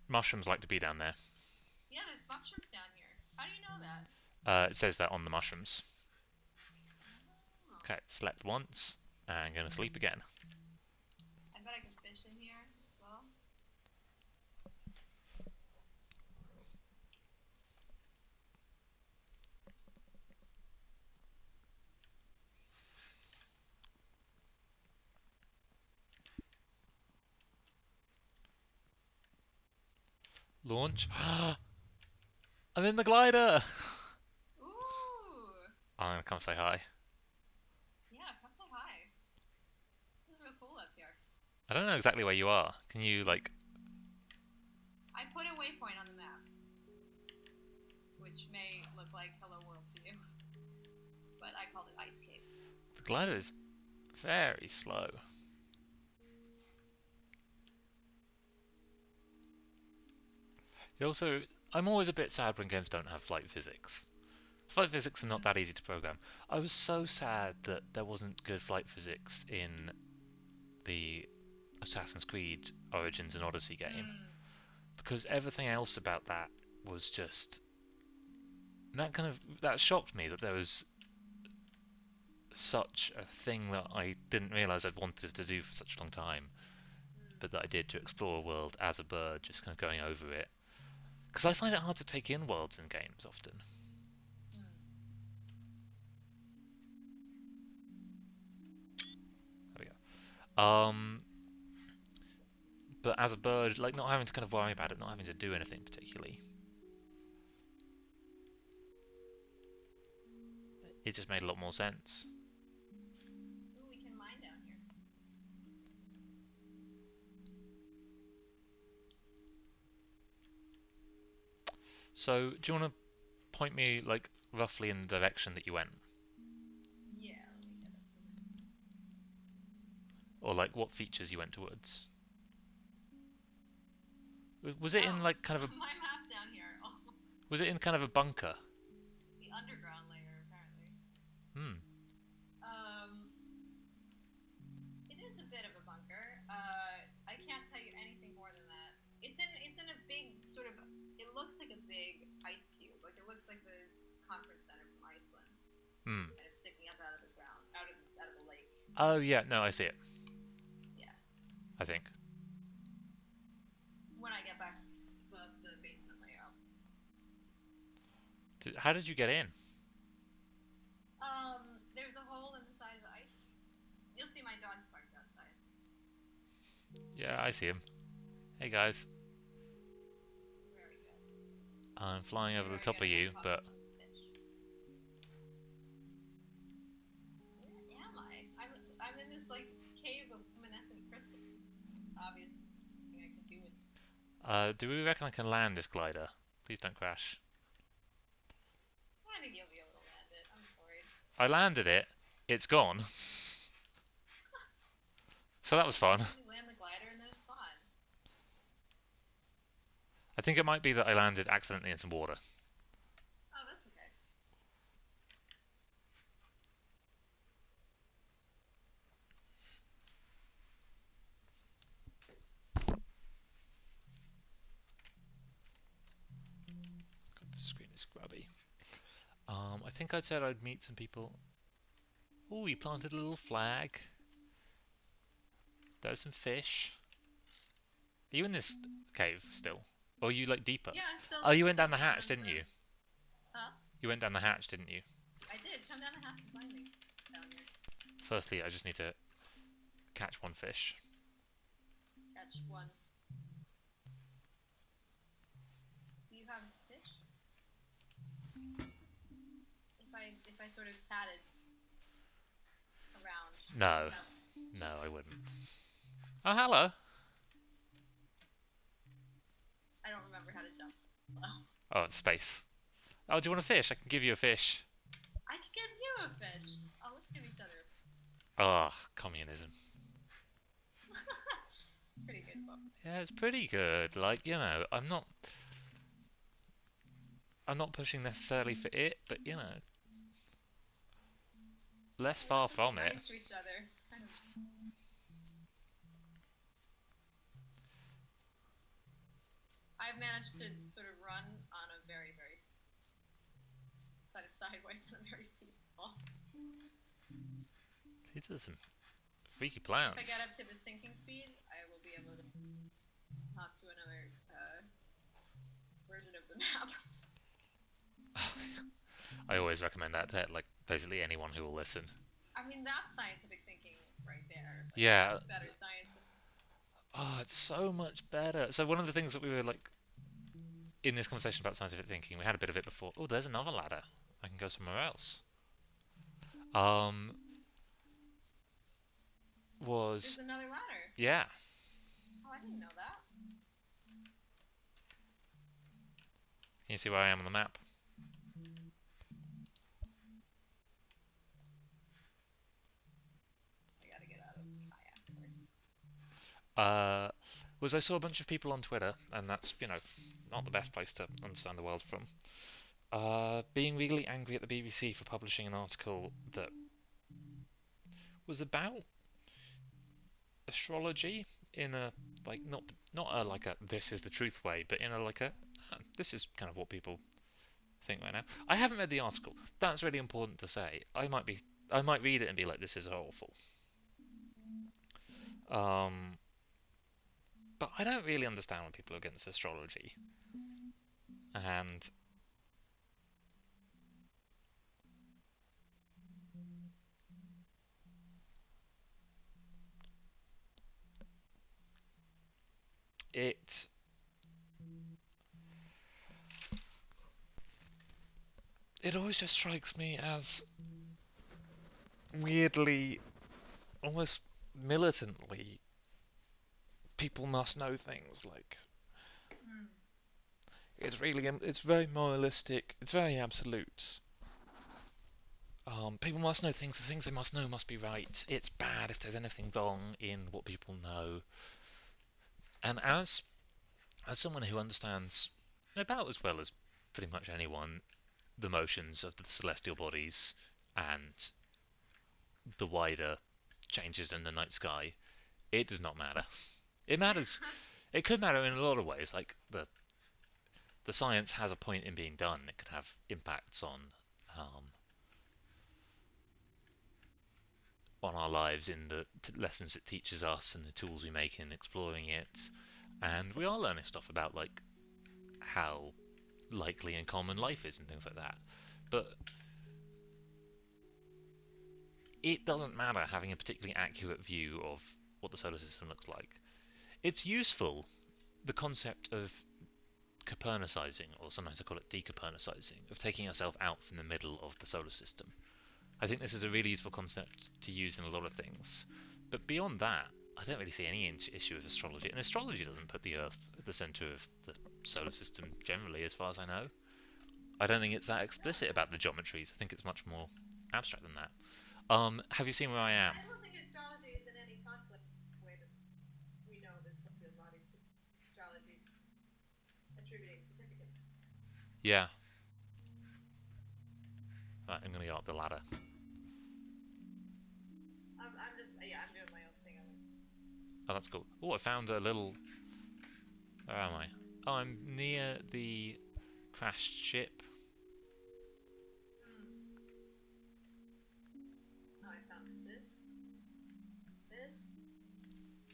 Mushrooms like to be down there. Yeah, there's mushrooms down here. How do you know that? It says that on the mushrooms. Oh. Okay, slept once, and going to sleep again. I bet I can fish in here as well. Launch. I'm in the glider! Ooh! I'm going to come say hi. Yeah, come say hi. This is real cool up here. I don't know exactly where you are. Can you, like... I put a waypoint on the map, which may look like Hello World to you, but I called it Ice Cave. The glider is very slow. It also... I'm always a bit sad when games don't have flight physics. Flight physics are not that easy to program. I was so sad that there wasn't good flight physics in the Assassin's Creed Origins and Odyssey game. Because everything else about that was just... That shocked me that there was such a thing that I didn't realise I'd wanted to do for such a long time, but that I did, to explore a world as a bird, just kind of going over it. Because I find it hard to take in worlds in games often. There we go. But as a bird, like not having to kind of worry about it, not having to do anything particularly. It just made a lot more sense. Ooh, we can mine down here. So, do you want to point me, like, roughly in the direction that you went? Yeah, let me get up to the... Or, like, what features you went towards? Was it in, Oh, like, kind of a... my map down here. Oh, Was it in kind of a bunker? the underground layer, apparently. Hmm. Um, it is a bit of a bunker. I can't tell you anything more than that. It's in a big sort of. It looks like a big ice cube. Like it looks like the conference center from Iceland, Hmm. kind of sticking up out of the ground, out of the lake. Oh, yeah, no, I see it. Yeah. I think. When I get back the basement layout. How did you get in? There's a hole in the side of the ice cube. You'll see my dog's parked outside. Yeah, I see him. Hey, guys. Very good. I'm flying You're over the very top good of at you, getting caught but... with some fish. Where am I? I'm in this like cave of luminescent crystals. Obviously, nothing I can do with. Do we reckon I can land this glider? Please don't crash. I think you'll be able to land it. I'm worried. I landed it. It's gone. So that was fun. Sometimes you land the glider and then it's gone. I think it might be that I landed accidentally in some water. Oh, that's okay. God, the screen is grubby. I think I'd said I'd meet some people. Oh, you planted a little flag. There's some fish. Are you in this cave still? Or are you like deeper? Yeah, I'm Oh, you went still down the down hatch, under didn't the. you? Huh? You went down the hatch, didn't you? I did. Come down the hatch and find me down here. Firstly, I just need to catch one fish. Catch one. Do you have fish? If I sort of padded around, would No. you have? No, I wouldn't. Oh, hello. I don't remember how to jump. Well, Oh, it's space. Oh, do you want a fish? I can give you a fish. I could give you a fish. Oh, let's give each other a fish. Oh, communism. Pretty good book. Yeah, it's pretty good. Like, you know, I'm not pushing necessarily for it, but you know, less We're far just being from it. nice to each other. Kind of. I've managed to sort of run on a very, very sort of sideways on a very steep fall. These are some freaky If I get plants. up to the sinking speed, I will be able to hop to another version of the map. I always recommend that to like basically anyone who will listen. I mean, that's scientific thinking right there. Like, Yeah. that's better science than... Oh, it's so much better. So one of the things that we were like in this conversation about scientific thinking, we had a bit of it before. Oh, there's another ladder. I can go somewhere else. Um, There's was another ladder. yeah. Oh, I didn't know that. Can you see where I am on the map? I gotta get out of the kayak first. Uh, was I saw a bunch of people on Twitter, and that's you know not the best place to understand the world from. Being really angry at the BBC for publishing an article that was about astrology in a like not a like a this is the truth way, but in a like a this is kind of what people think right now. I haven't read the article. That's really important to say. I might read it and be like this is awful. Um, but I don't really understand when people are against astrology, and it it always just strikes me as weirdly, almost militantly, people must know things. Like Mm. it's very moralistic. It's very absolute. People must know things. The things they must know must be right. It's bad if there's anything wrong in what people know. And as someone who understands about as well as pretty much anyone the motions of the celestial bodies and the wider changes in the night sky, it does not matter. It matters. It could matter in a lot of ways. Like the science has a point in being done. It could have impacts um, on our lives in the lessons it teaches us and the tools we make in exploring it. And we are learning stuff about like how likely and common life is and things like that. But it doesn't matter having a particularly accurate view of what the solar system looks like. It's useful, the concept of Copernicizing, or sometimes I call it decopernicizing, of taking yourself out from the middle of the solar system. I think this is a really useful concept to use in a lot of things. But beyond that, I don't really see any issue with astrology. And astrology doesn't put the Earth at the center of the solar system generally, as far as I know. I don't think it's that explicit No, about the geometries. I think it's much more abstract than that. Have you seen where I am? I don't think astrology is in any conflict with the way that we know the celestial bodies to astrology attributing significance. Yeah. Right, I'm gonna go up the ladder. I'm just yeah, I'm doing my own thing. Oh, that's cool. Oh, I found a little. Where am I? Oh, I'm near the crashed ship. Oh, I found this. This.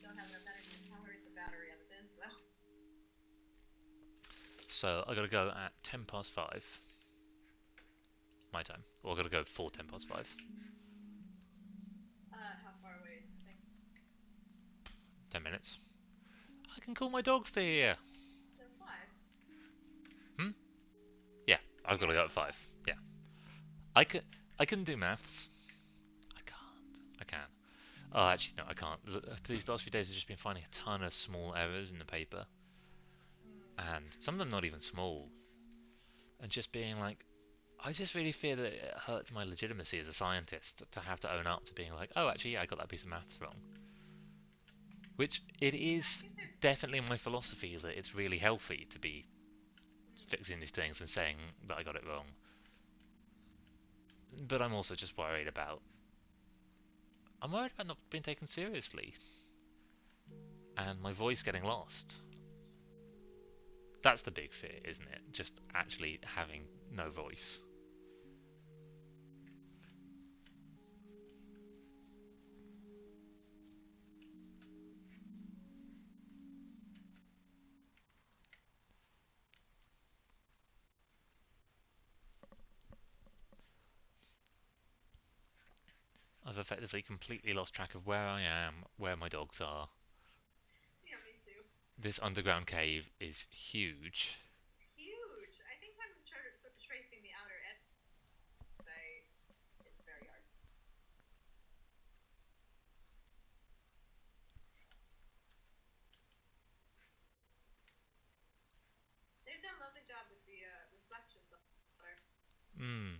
Don't have enough energy to power the battery on this though. So I gotta go at 5:10 my time. Or I gotta go for 5:10. How far away is the thing? 10 minutes. I can call my dogs to here. Then 5. Hmm? Yeah, I've You gotta gotta go go at 5. 5. Yeah. I can I can do maths. I can't. I can. Oh, actually, no, I can't. These last few days I've just been finding a ton of small errors in the paper. And some of them not even small. And just being like, I just really fear that it hurts my legitimacy as a scientist to have to own up to being like, oh, actually, yeah, I got that piece of maths wrong. Which it Yeah, I is think there's. definitely my philosophy that it's really healthy to be fixing these things and saying that I got it wrong. But I'm also just worried about. I'm worried about not being taken seriously and my voice getting lost. That's the big fear, isn't it? Just actually having no voice. I've effectively completely lost track of where I am, where my dogs are. Yeah, me too. This underground cave is huge. It's huge. I think I'm sort of tracing the outer edge. It's very hard. They've done a lovely job with the reflections on water. Hmm.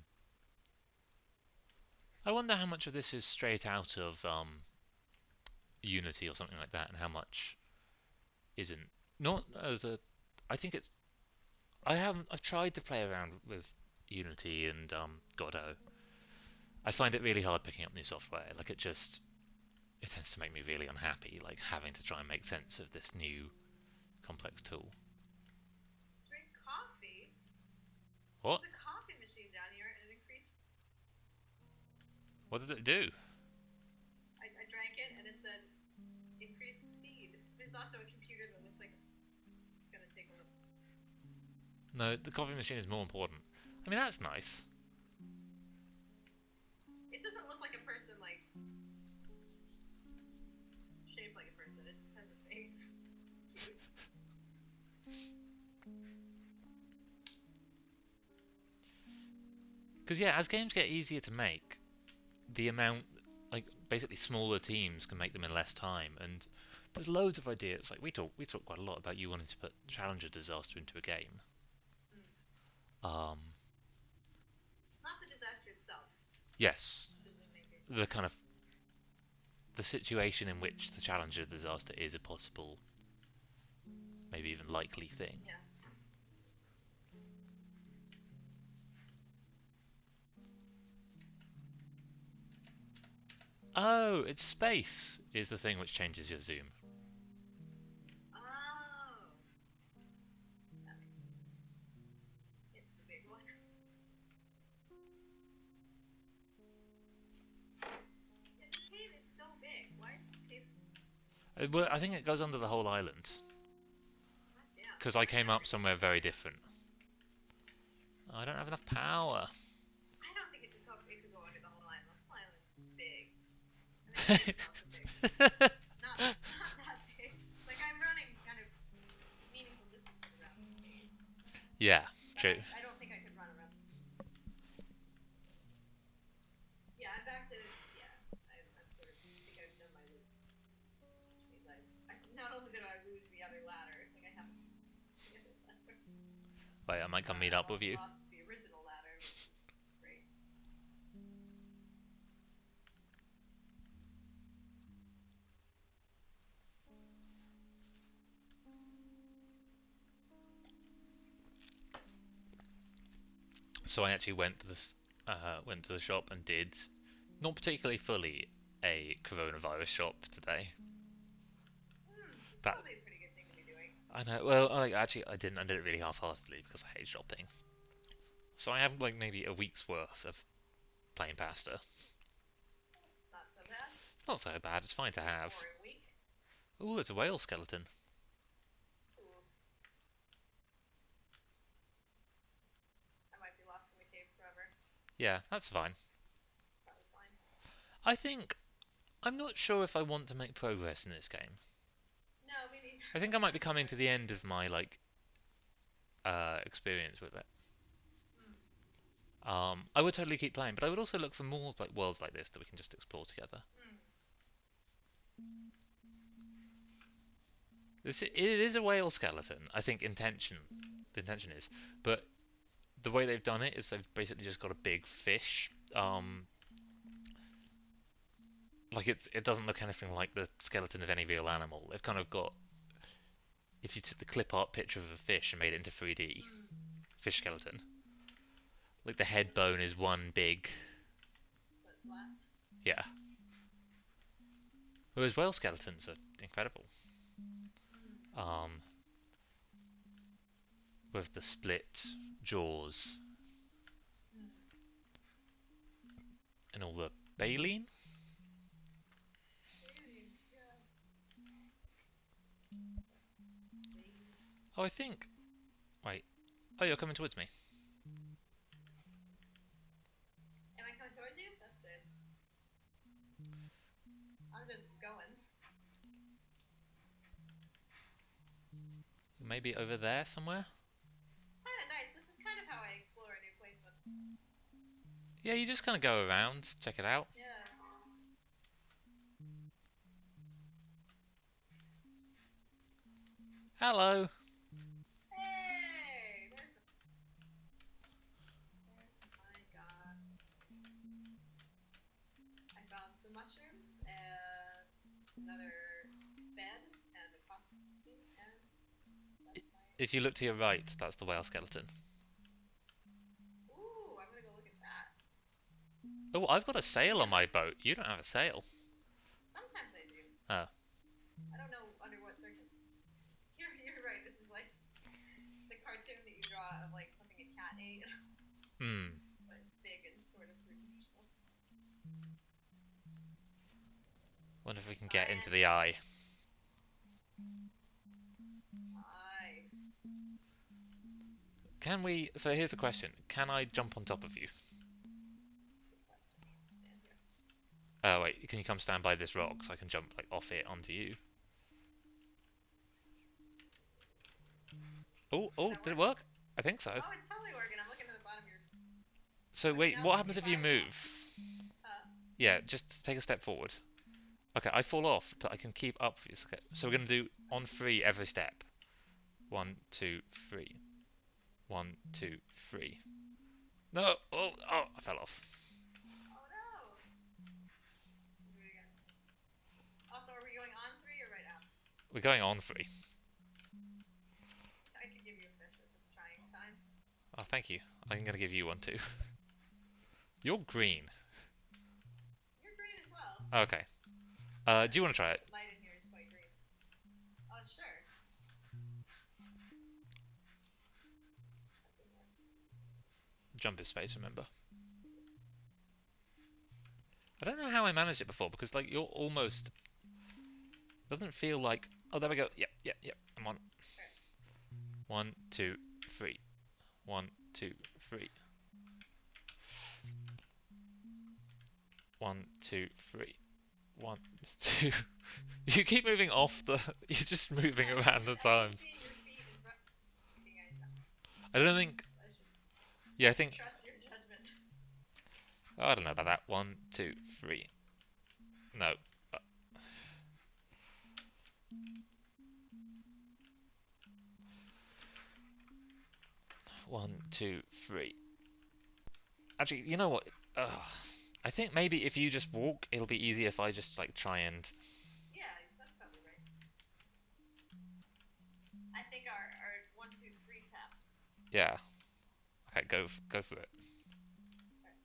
I wonder how much of this is straight out of Unity or something like that, and how much isn't. Not as a. I think it's. I haven't. I've tried to play around with Unity and Godot. I find it really hard picking up new software. Like it tends to make me really unhappy. Like having to try and make sense of this new complex tool. Drink coffee. What? There's a coffee machine down here, and it increased. What did it do? I drank it, and it said increased speed. There's also a computer that looks like it's gonna take a little. No, the coffee machine is more important. I mean, that's nice. It doesn't look like a person like shaped like a person. It just has a face. Cute. Because yeah, as games get easier to make, the amount, like basically smaller teams can make them in less time, and there's loads of ideas. Like we talk quite a lot about you wanting to put Challenger Disaster into a game. Mm. Um, Not the disaster itself, yes, just the making. the kind of the situation in which the Challenger Disaster is a possible, maybe even likely thing. Yeah. Oh, it's space is the thing which changes your zoom. Oh. That makes sense. It's the big one. Yeah, this cave is so big. Why is this cave? Well, I think it goes under the whole island God damn. because I I've came never up been. somewhere very different. I don't have enough power. I don't think it could go. It could go under the whole island. The whole island's big. I think the cave is also big. Not that big. Like I'm running kind of meaningful distances around this cave, Yeah, but true. I don't think I could run around. Yeah, I'm back to yeah. I'm sort of think I've done my loop, which means I not only did I lose the other ladder, like I haven't the other ladder, Wait, I might come but meet I've up with also you. lost the original ladder, which is great. So I actually went to the shop and did not particularly fully a coronavirus shop today. That's That probably a pretty good thing to be doing. I know. Well, actually I didn't. I did it really half-heartedly because I hate shopping. So I have like maybe a week's worth of plain pasta. Not so bad. It's not so bad. It's fine to Pretty have. boring week. Oh, there's a whale skeleton. Ooh, I might be lost in the cave forever. Yeah, that's fine. Probably fine. I think I'm not sure if I want to make progress in this game. No, me neither. I think I might be coming to the end of my like experience with it. I would totally keep playing, but I would also look for more like worlds like this that we can just explore together. It is a whale skeleton. I think the intention is, but the way they've done it is they've basically just got a big fish. Like it doesn't look anything like the skeleton of any real animal. They've kind of got, if you took the clip art picture of a fish and made it into 3D fish skeleton, like the head bone is one big, Flat. yeah. Whereas whale skeletons are incredible. With the split jaws and all the baleen. Oh, I think. Wait. Oh, you're coming towards me. Am I coming towards you? That's good. I'm just going. Maybe over there somewhere. Kind of nice. This is kind of how I explore a new place with. Yeah, you just kind of go around, check it out. Yeah. Hello. Hey, there's my god. I found some mushrooms and another bed and a coffee and that's my. If you look to your right, that's the whale skeleton. Ooh, I'm gonna go look at that. Oh, I've got a sail on my boat. You don't have a sail. Sometimes I do. Oh. I don't know under what circumstances. You're right. This is like the cartoon that you draw of like something a cat ate, but big and sort of three-dimensional. Wonder if we can get into the eye. Aye. Can we? So here's the question: can I jump on top of you? Good question. Stand here. Oh wait, can you come stand by this rock so I can jump like off it onto you? Oh, did it work? I think so. Oh, it's totally working. I'm looking at the bottom of your. So Okay, wait, now what happens if if you I move? uh, Yeah, just take a step forward. Okay, I fall off, but I can keep up. Okay, so we're gonna do on three every step. One, two, three. One, two, three. No! Oh, I fell off. oh no. Do it again. Also, are we going on three or right after? We're going on three. I could give you a fish at this trying time. Oh, thank you. I'm gonna give you one too. You're green. You're green as well. Okay. Do you want to try it? The light in here is quite green. Oh, sure. That didn't work. Jump is space, remember? I don't know how I managed it before because like you're almost doesn't feel like. Oh, there we go. Yep, yep, yep. I'm on. Alright. One, two, three. One, two, three. One, two, three. One, two. You keep moving off the. You're just moving I around the I keep times. seeing your feet in front. Thinking I don't think. I should Yeah, I think. trust your judgment. Oh, I don't know about that. One, two, three. No. Uh, One, two, three. Actually, you know what? I think maybe if you just walk, it'll be easier if I just like try and. Yeah, that's probably right. I think our 1, 2, 3 taps. Yeah. Okay, go for it. Alright.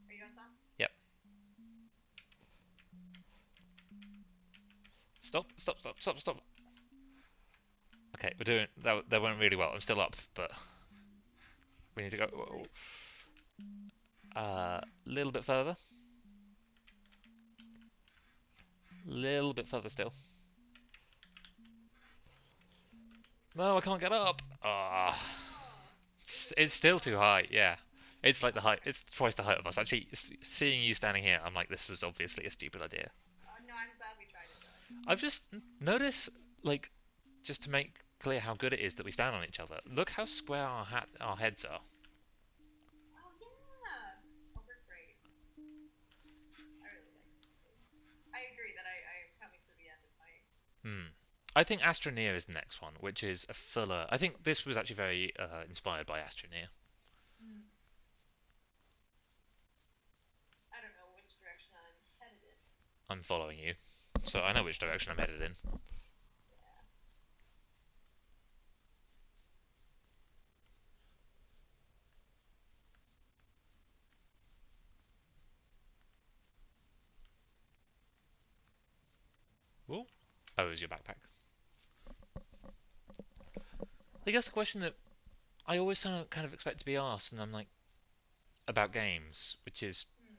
Are you on top? Yep. Stop, stop, stop, stop, stop. Okay, we're doing that. That went really well. I'm still up, but we need to go a little bit further. Little bit further still. No, I can't get up. Ah, Oh, is it it's really too still too high? high. Yeah, it's like the height. Okay. It's twice the height of us. Actually, seeing you standing here, I'm like, this was obviously a stupid idea. No, I'm glad we tried it though. I think. I've just noticed, like, just to make clear how good it is that we stand on each other. Look how square our heads are. Oh yeah. Oh, we're great. I really like this. I agree that I am coming to the end of my. Hmm. I think Astroneer is the next one, which is a fuller. I think this was actually very inspired by Astroneer. Hmm. I don't know which direction I'm headed in. I'm following you, so I know which direction I'm headed in. Yeah. Ooh. Oh, it was your backpack. I guess the question that I always kind of expect to be asked, and I'm like, about games, which is Hmm.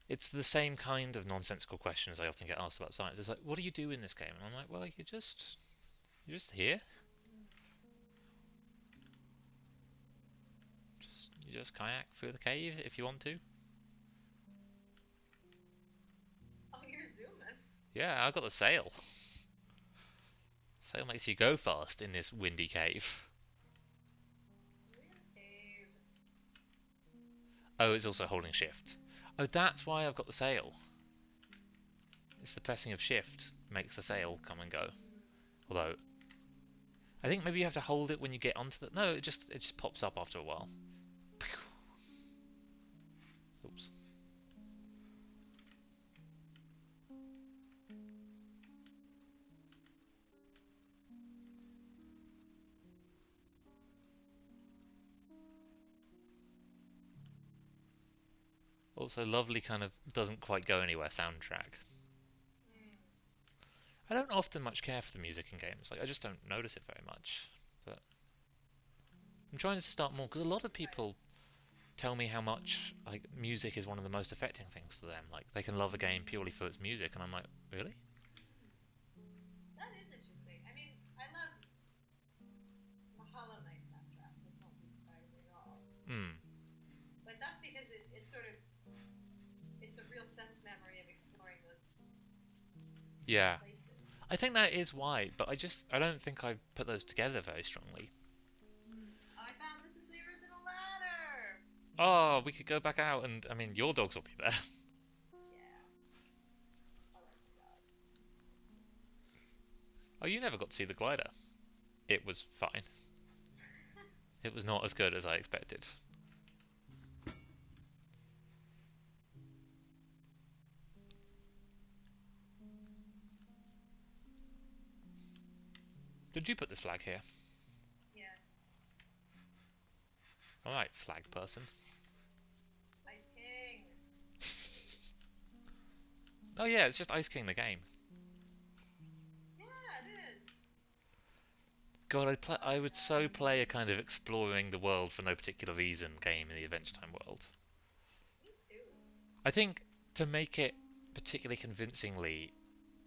it's the same kind of nonsensical question as I often get asked about science. It's like, what do you do in this game? And I'm like, well, you're just here. You just kayak through the cave if you want to. Oh, you're zooming. Yeah, I got the sail. Sail makes you go fast in this windy cave. Weird cave. Oh, it's also holding shift. Oh, that's why I've got the sail. It's the pressing of shift makes the sail come and go. Hmm. Although I think maybe you have to hold it when you get onto the. No, it just pops up after a while. Oops. Also, lovely kind of doesn't quite go anywhere soundtrack. Hmm. I don't often much care for the music in games. Like I just don't notice it very much. But I'm trying to start more because a lot of Right. people tell me how much like music is one of the most affecting things to them. Like they can love a game purely for its music, and I'm like, really? That is interesting. I mean, I love the Hollow Knight soundtrack. That won't be surprising at all. Hmm. But that's because it's sort of it's a real sense memory of exploring those Yeah. places. I think that is why, but I don't think I put those together very strongly. Hmm. Oh, I found this is the original ladder. Oh, we could go back out and, I mean, your dogs will be there. Yeah, I like my dog. Oh, you never got to see the glider. It was fine. It was not as good as I expected. Did you put this flag here? Yeah, Alright, flag person. Ice King. Oh yeah, it's just Ice King the game. Yeah, it is. God, Oh I my would god. so play a kind of exploring the world for no particular reason game in the Adventure Time world. Me too. I think to make it particularly convincingly,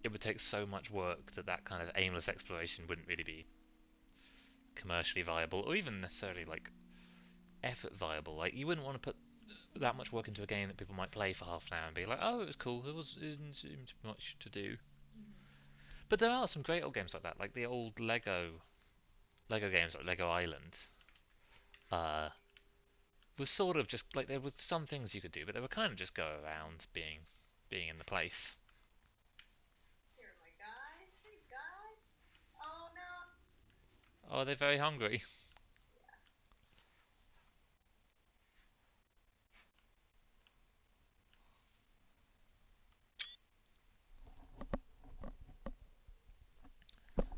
it would take so much work that that kind of aimless exploration wouldn't really be commercially viable, or even necessarily like effort viable. Like you wouldn't want to put that much work into a game that people might play for half an hour and be like, "Oh, it was cool. It didn't seem too much to do." Mm-hmm. But there are some great old games like that, like the old Lego games like Lego Island. Uh, was sort of just like there was some things you could do, but they were kind of just go around being in the place. Here are my guys. Hey guys. Oh no. Oh, they're very hungry. Yeah.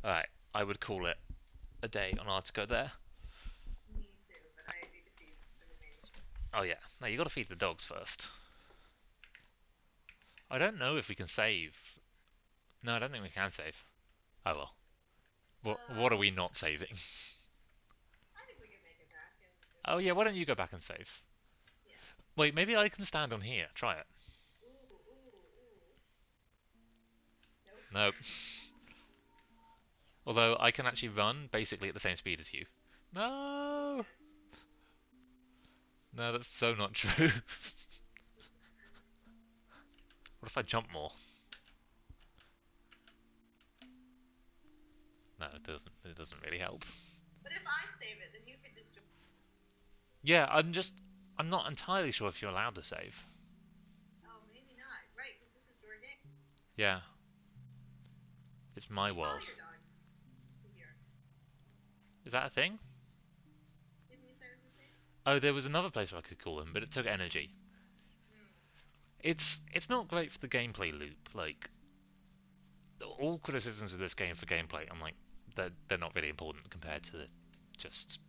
All right, I would call it a day on Arctico there. Me too, but I need to feed the remaining chickens. Oh yeah, no, you got to feed the dogs first. I don't know if we can save. No, I don't think we can save. Oh well. What are Uh, we not saving? I think we can make it back and Oh just yeah, why don't you go back and save? yeah. Wait, maybe I can stand on here. Try it. Ooh, ooh, ooh. Nope. Nope. Although I can actually run basically at the same speed as you. You No, can. no, that's so not true. What if I jump more? No, it doesn't. It doesn't really help. But if I save it, then you could just. Yeah, I'm not entirely sure if you're allowed to save. Oh, maybe not. Right, because this is your game. Yeah, it's Can my you follow world. your dogs to here? Is that a thing? Didn't you say it was a thing? Oh, there was another place where I could call them, but it took energy. Hmm. It's not great for the gameplay loop. Like all criticisms of this game for gameplay, I'm like they're not really important compared to the just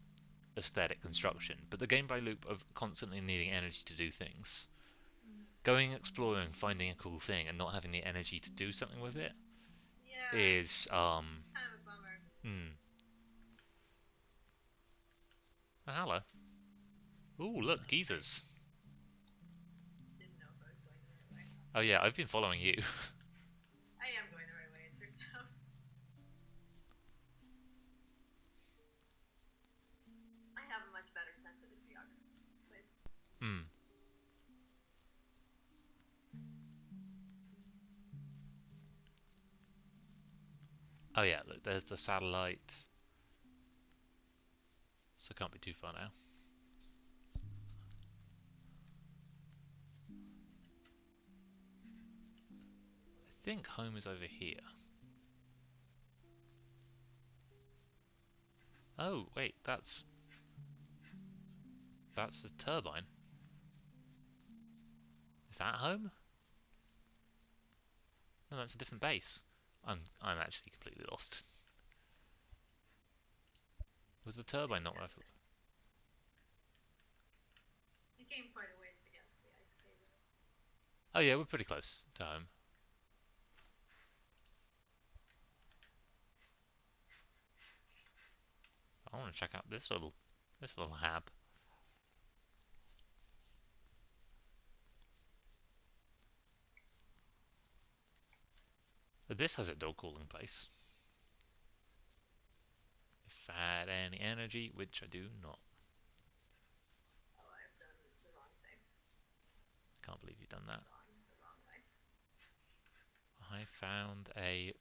aesthetic construction. But the gameplay loop of constantly needing energy to do things, Mm-hmm. going exploring, finding a cool thing, and not having the energy to do something with it Yeah, is kind of a bummer. hmm. Oh, hello. Ooh, look, geezers. Didn't know if I was going the right way. Oh yeah, I've been following you. I am going the right way, it turns out. I have a much better sense of the geography. Please. Hmm. Oh yeah, look, there's the satellite. So it can't be too far now. I think home is over here. Oh wait, that's the turbine. Is that home? No, that's a different base. I'm actually completely lost. Was the I think turbine not that's worth it? it. You came quite a ways to get to the ice cave, though. Oh yeah, we're pretty close to home. I want to check out this little hab. But this has a dog calling place. If I had any energy, which I do not. Oh, I've done the wrong thing. Can't believe you've done that. Gone the wrong way. I found a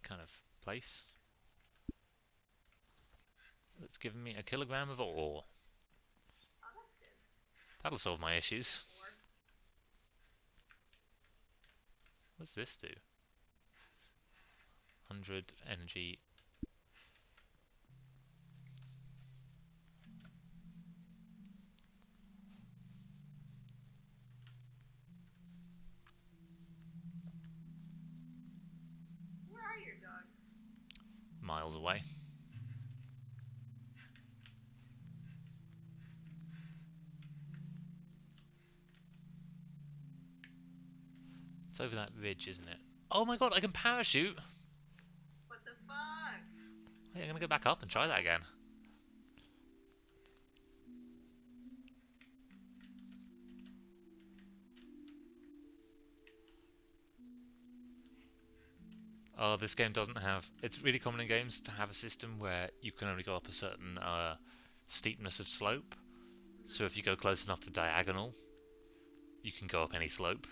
kind of place that's given me a kilogram of ore. Oh, that's good. That'll solve my issues. Or What's this do? 100 energy. where are your dogs? Miles away. It's over that ridge, isn't it? Oh my god, I can parachute! What the fuck? Hey, I'm gonna go back up and try that again. Oh, this game doesn't have... It's really common in games to have a system where you can only go up a certain steepness of slope. So if you go close enough to diagonal, you can go up any slope.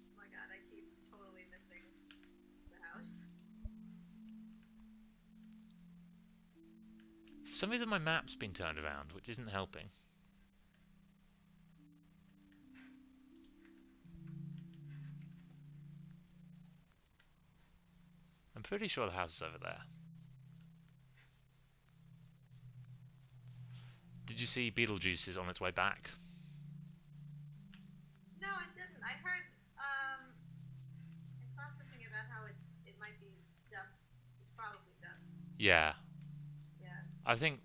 Oh my god, I keep totally missing the house. For some reason my map's been turned around, which isn't helping. I'm pretty sure the house is over there. Did you see Beetlejuice is on its way back? No, I didn't. I heard, I saw something about how it might be dust. It's probably dust. Yeah. Yeah. I think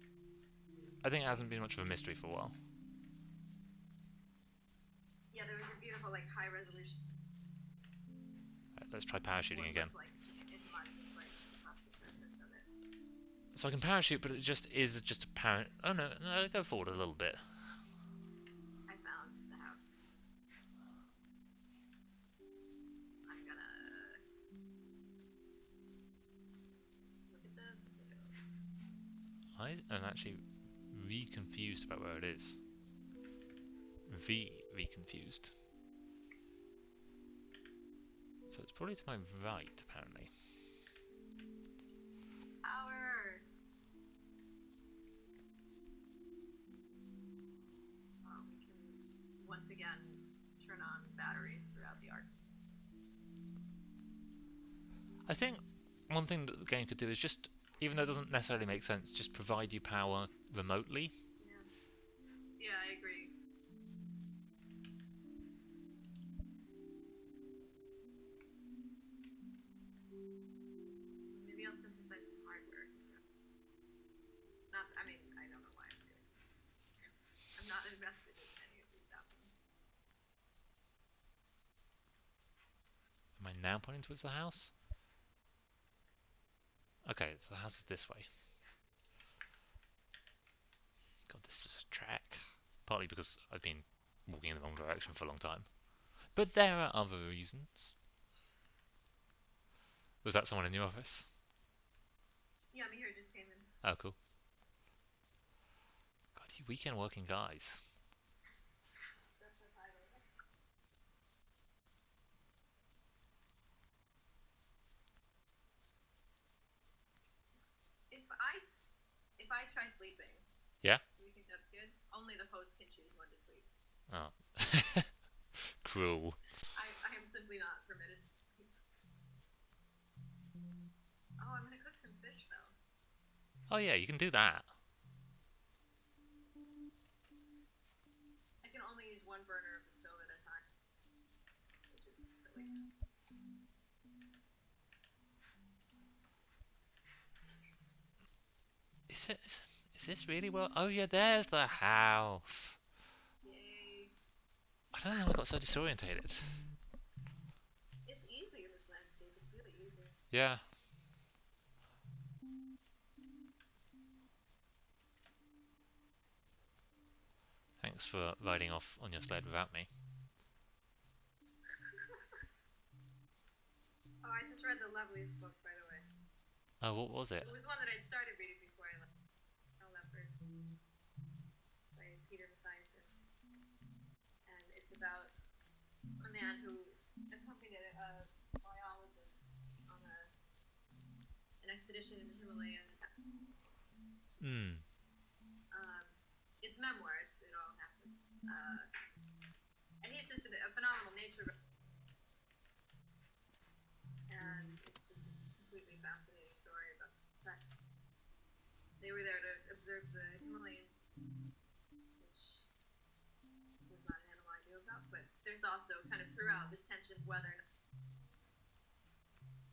it hasn't been much of a mystery for a while. Yeah, there was a beautiful, like, high resolution. Right, let's try parachuting again. Like, in mud, just like across the surface of it. So I can parachute, but it just is just a parachute. Oh no, go forward a little bit. I found the house. I'm gonna look at the potatoes. I am actually re-confused about where it is. Re-confused. So it's probably to my right, apparently. Power! We can once again turn on batteries throughout the arc. I think one thing that the game could do is just, even though it doesn't necessarily make sense, just provide you power remotely. Yeah, I agree. Maybe I'll synthesize some hardware. I mean, I don't know why I'm doing it. I'm not invested in any of these outcomes. Am I now pointing towards the house? Okay, so the house is this way. God, this is a track. Partly because I've been walking in the wrong direction for a long time. But there are other reasons. Was that someone in the office? Yeah, me here just came in. Oh, cool. God, you weekend working guys. That's my pilot. If I try sleeping, Yeah? do you think that's good? Only the host can choose when to sleep. Oh. Cruel. I am simply not permitted to sleep. Oh, I'm gonna cook some fish though. Oh yeah, you can do that. I can only use one burner of the stove at a time, which is silly. Is this really well? Oh yeah, there's the house. Yay. I don't know how I got so disorientated. It's easy in this landscape. It's really easy. Yeah. Thanks for riding off on your sled without me. Oh, I just read the loveliest book, by the way. Oh, what was it? It was one that I'd started reading before I left. No Leopard by Peter Mathiasen. And it's about a man who accompanied a biologist on a expedition in the Himalayan. Hmm. It's memoirs. It all happened. And he's just a phenomenal nature. And it's just a completely fascinating story about that. They were there to observe the Himalayan, which was not an animal I knew about. But there's also kind of throughout this tension of whether,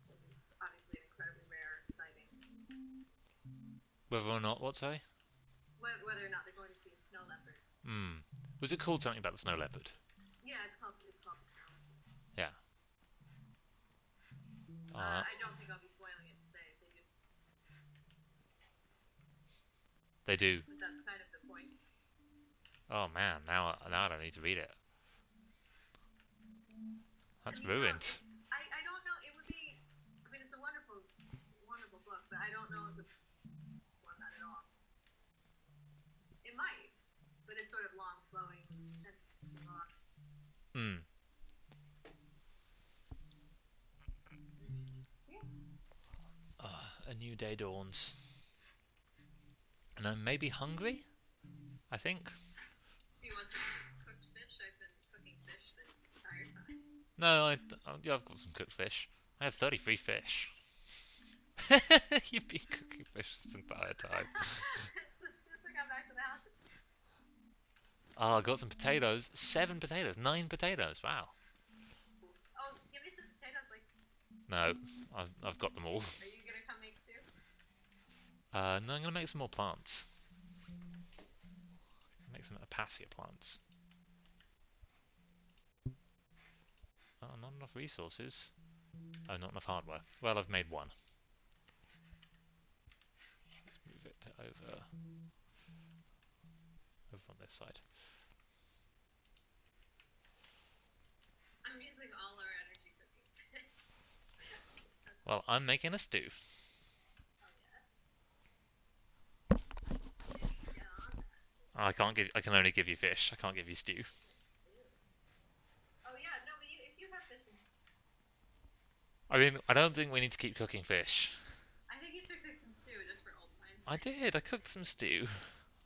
which is obviously an incredibly rare sighting. Whether or not, what, sorry? Whether or not they're going to see a snow leopard. Hmm. Was it called something about the snow leopard? Yeah, it's called the snow leopard. Yeah. I don't think I'll be spoiling it to say if they do. They do. But that's kind of the point. Oh man, now I don't need to read it. That's ruined. I don't know. It would be. I mean, it's a wonderful, wonderful book, but I don't know if it's want that at all. It might, but it's sort of long flowing. Hmm. Yeah. A new day dawns. And I'm maybe hungry, I think. Do you want some cooked fish? I've been cooking fish the entire time. No, yeah, I've got some cooked fish. I had 33 fish. You've been cooking fish this entire time. Since I got back to the house. Oh, I got some potatoes. 7 potatoes. 9 potatoes. Wow. Oh, give me some potatoes. Like. No, I've got them all. Are you gonna come make stew? No, I'm gonna make some more plants. Make some apacia plants. Oh, not enough resources. Oh, not enough hardware. Well, I've made one. Let's move it over on this side. I'm using all our energy cooking. Well, I'm making a stew. I can't give. I can only give you fish. I can't give you stew. Oh yeah, no, but if you have fish. I mean, I don't think we need to keep cooking fish. I think you should cook some stew just for old times. I did. I cooked some stew.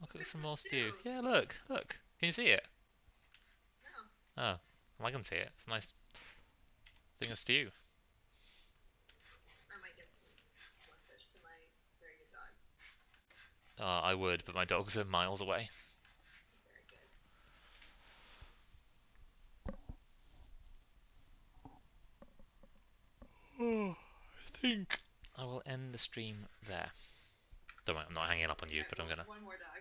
I'll cook some more stew. Yeah, look. Can you see it? No. Oh, well, I can see it. It's a nice thing of stew. I might give some fish to my very good dog. I would, but my dogs are miles away. Very good. Oh, I think I will end the stream there. Don't worry, I'm not hanging up on you, but I'm gonna. One more dog.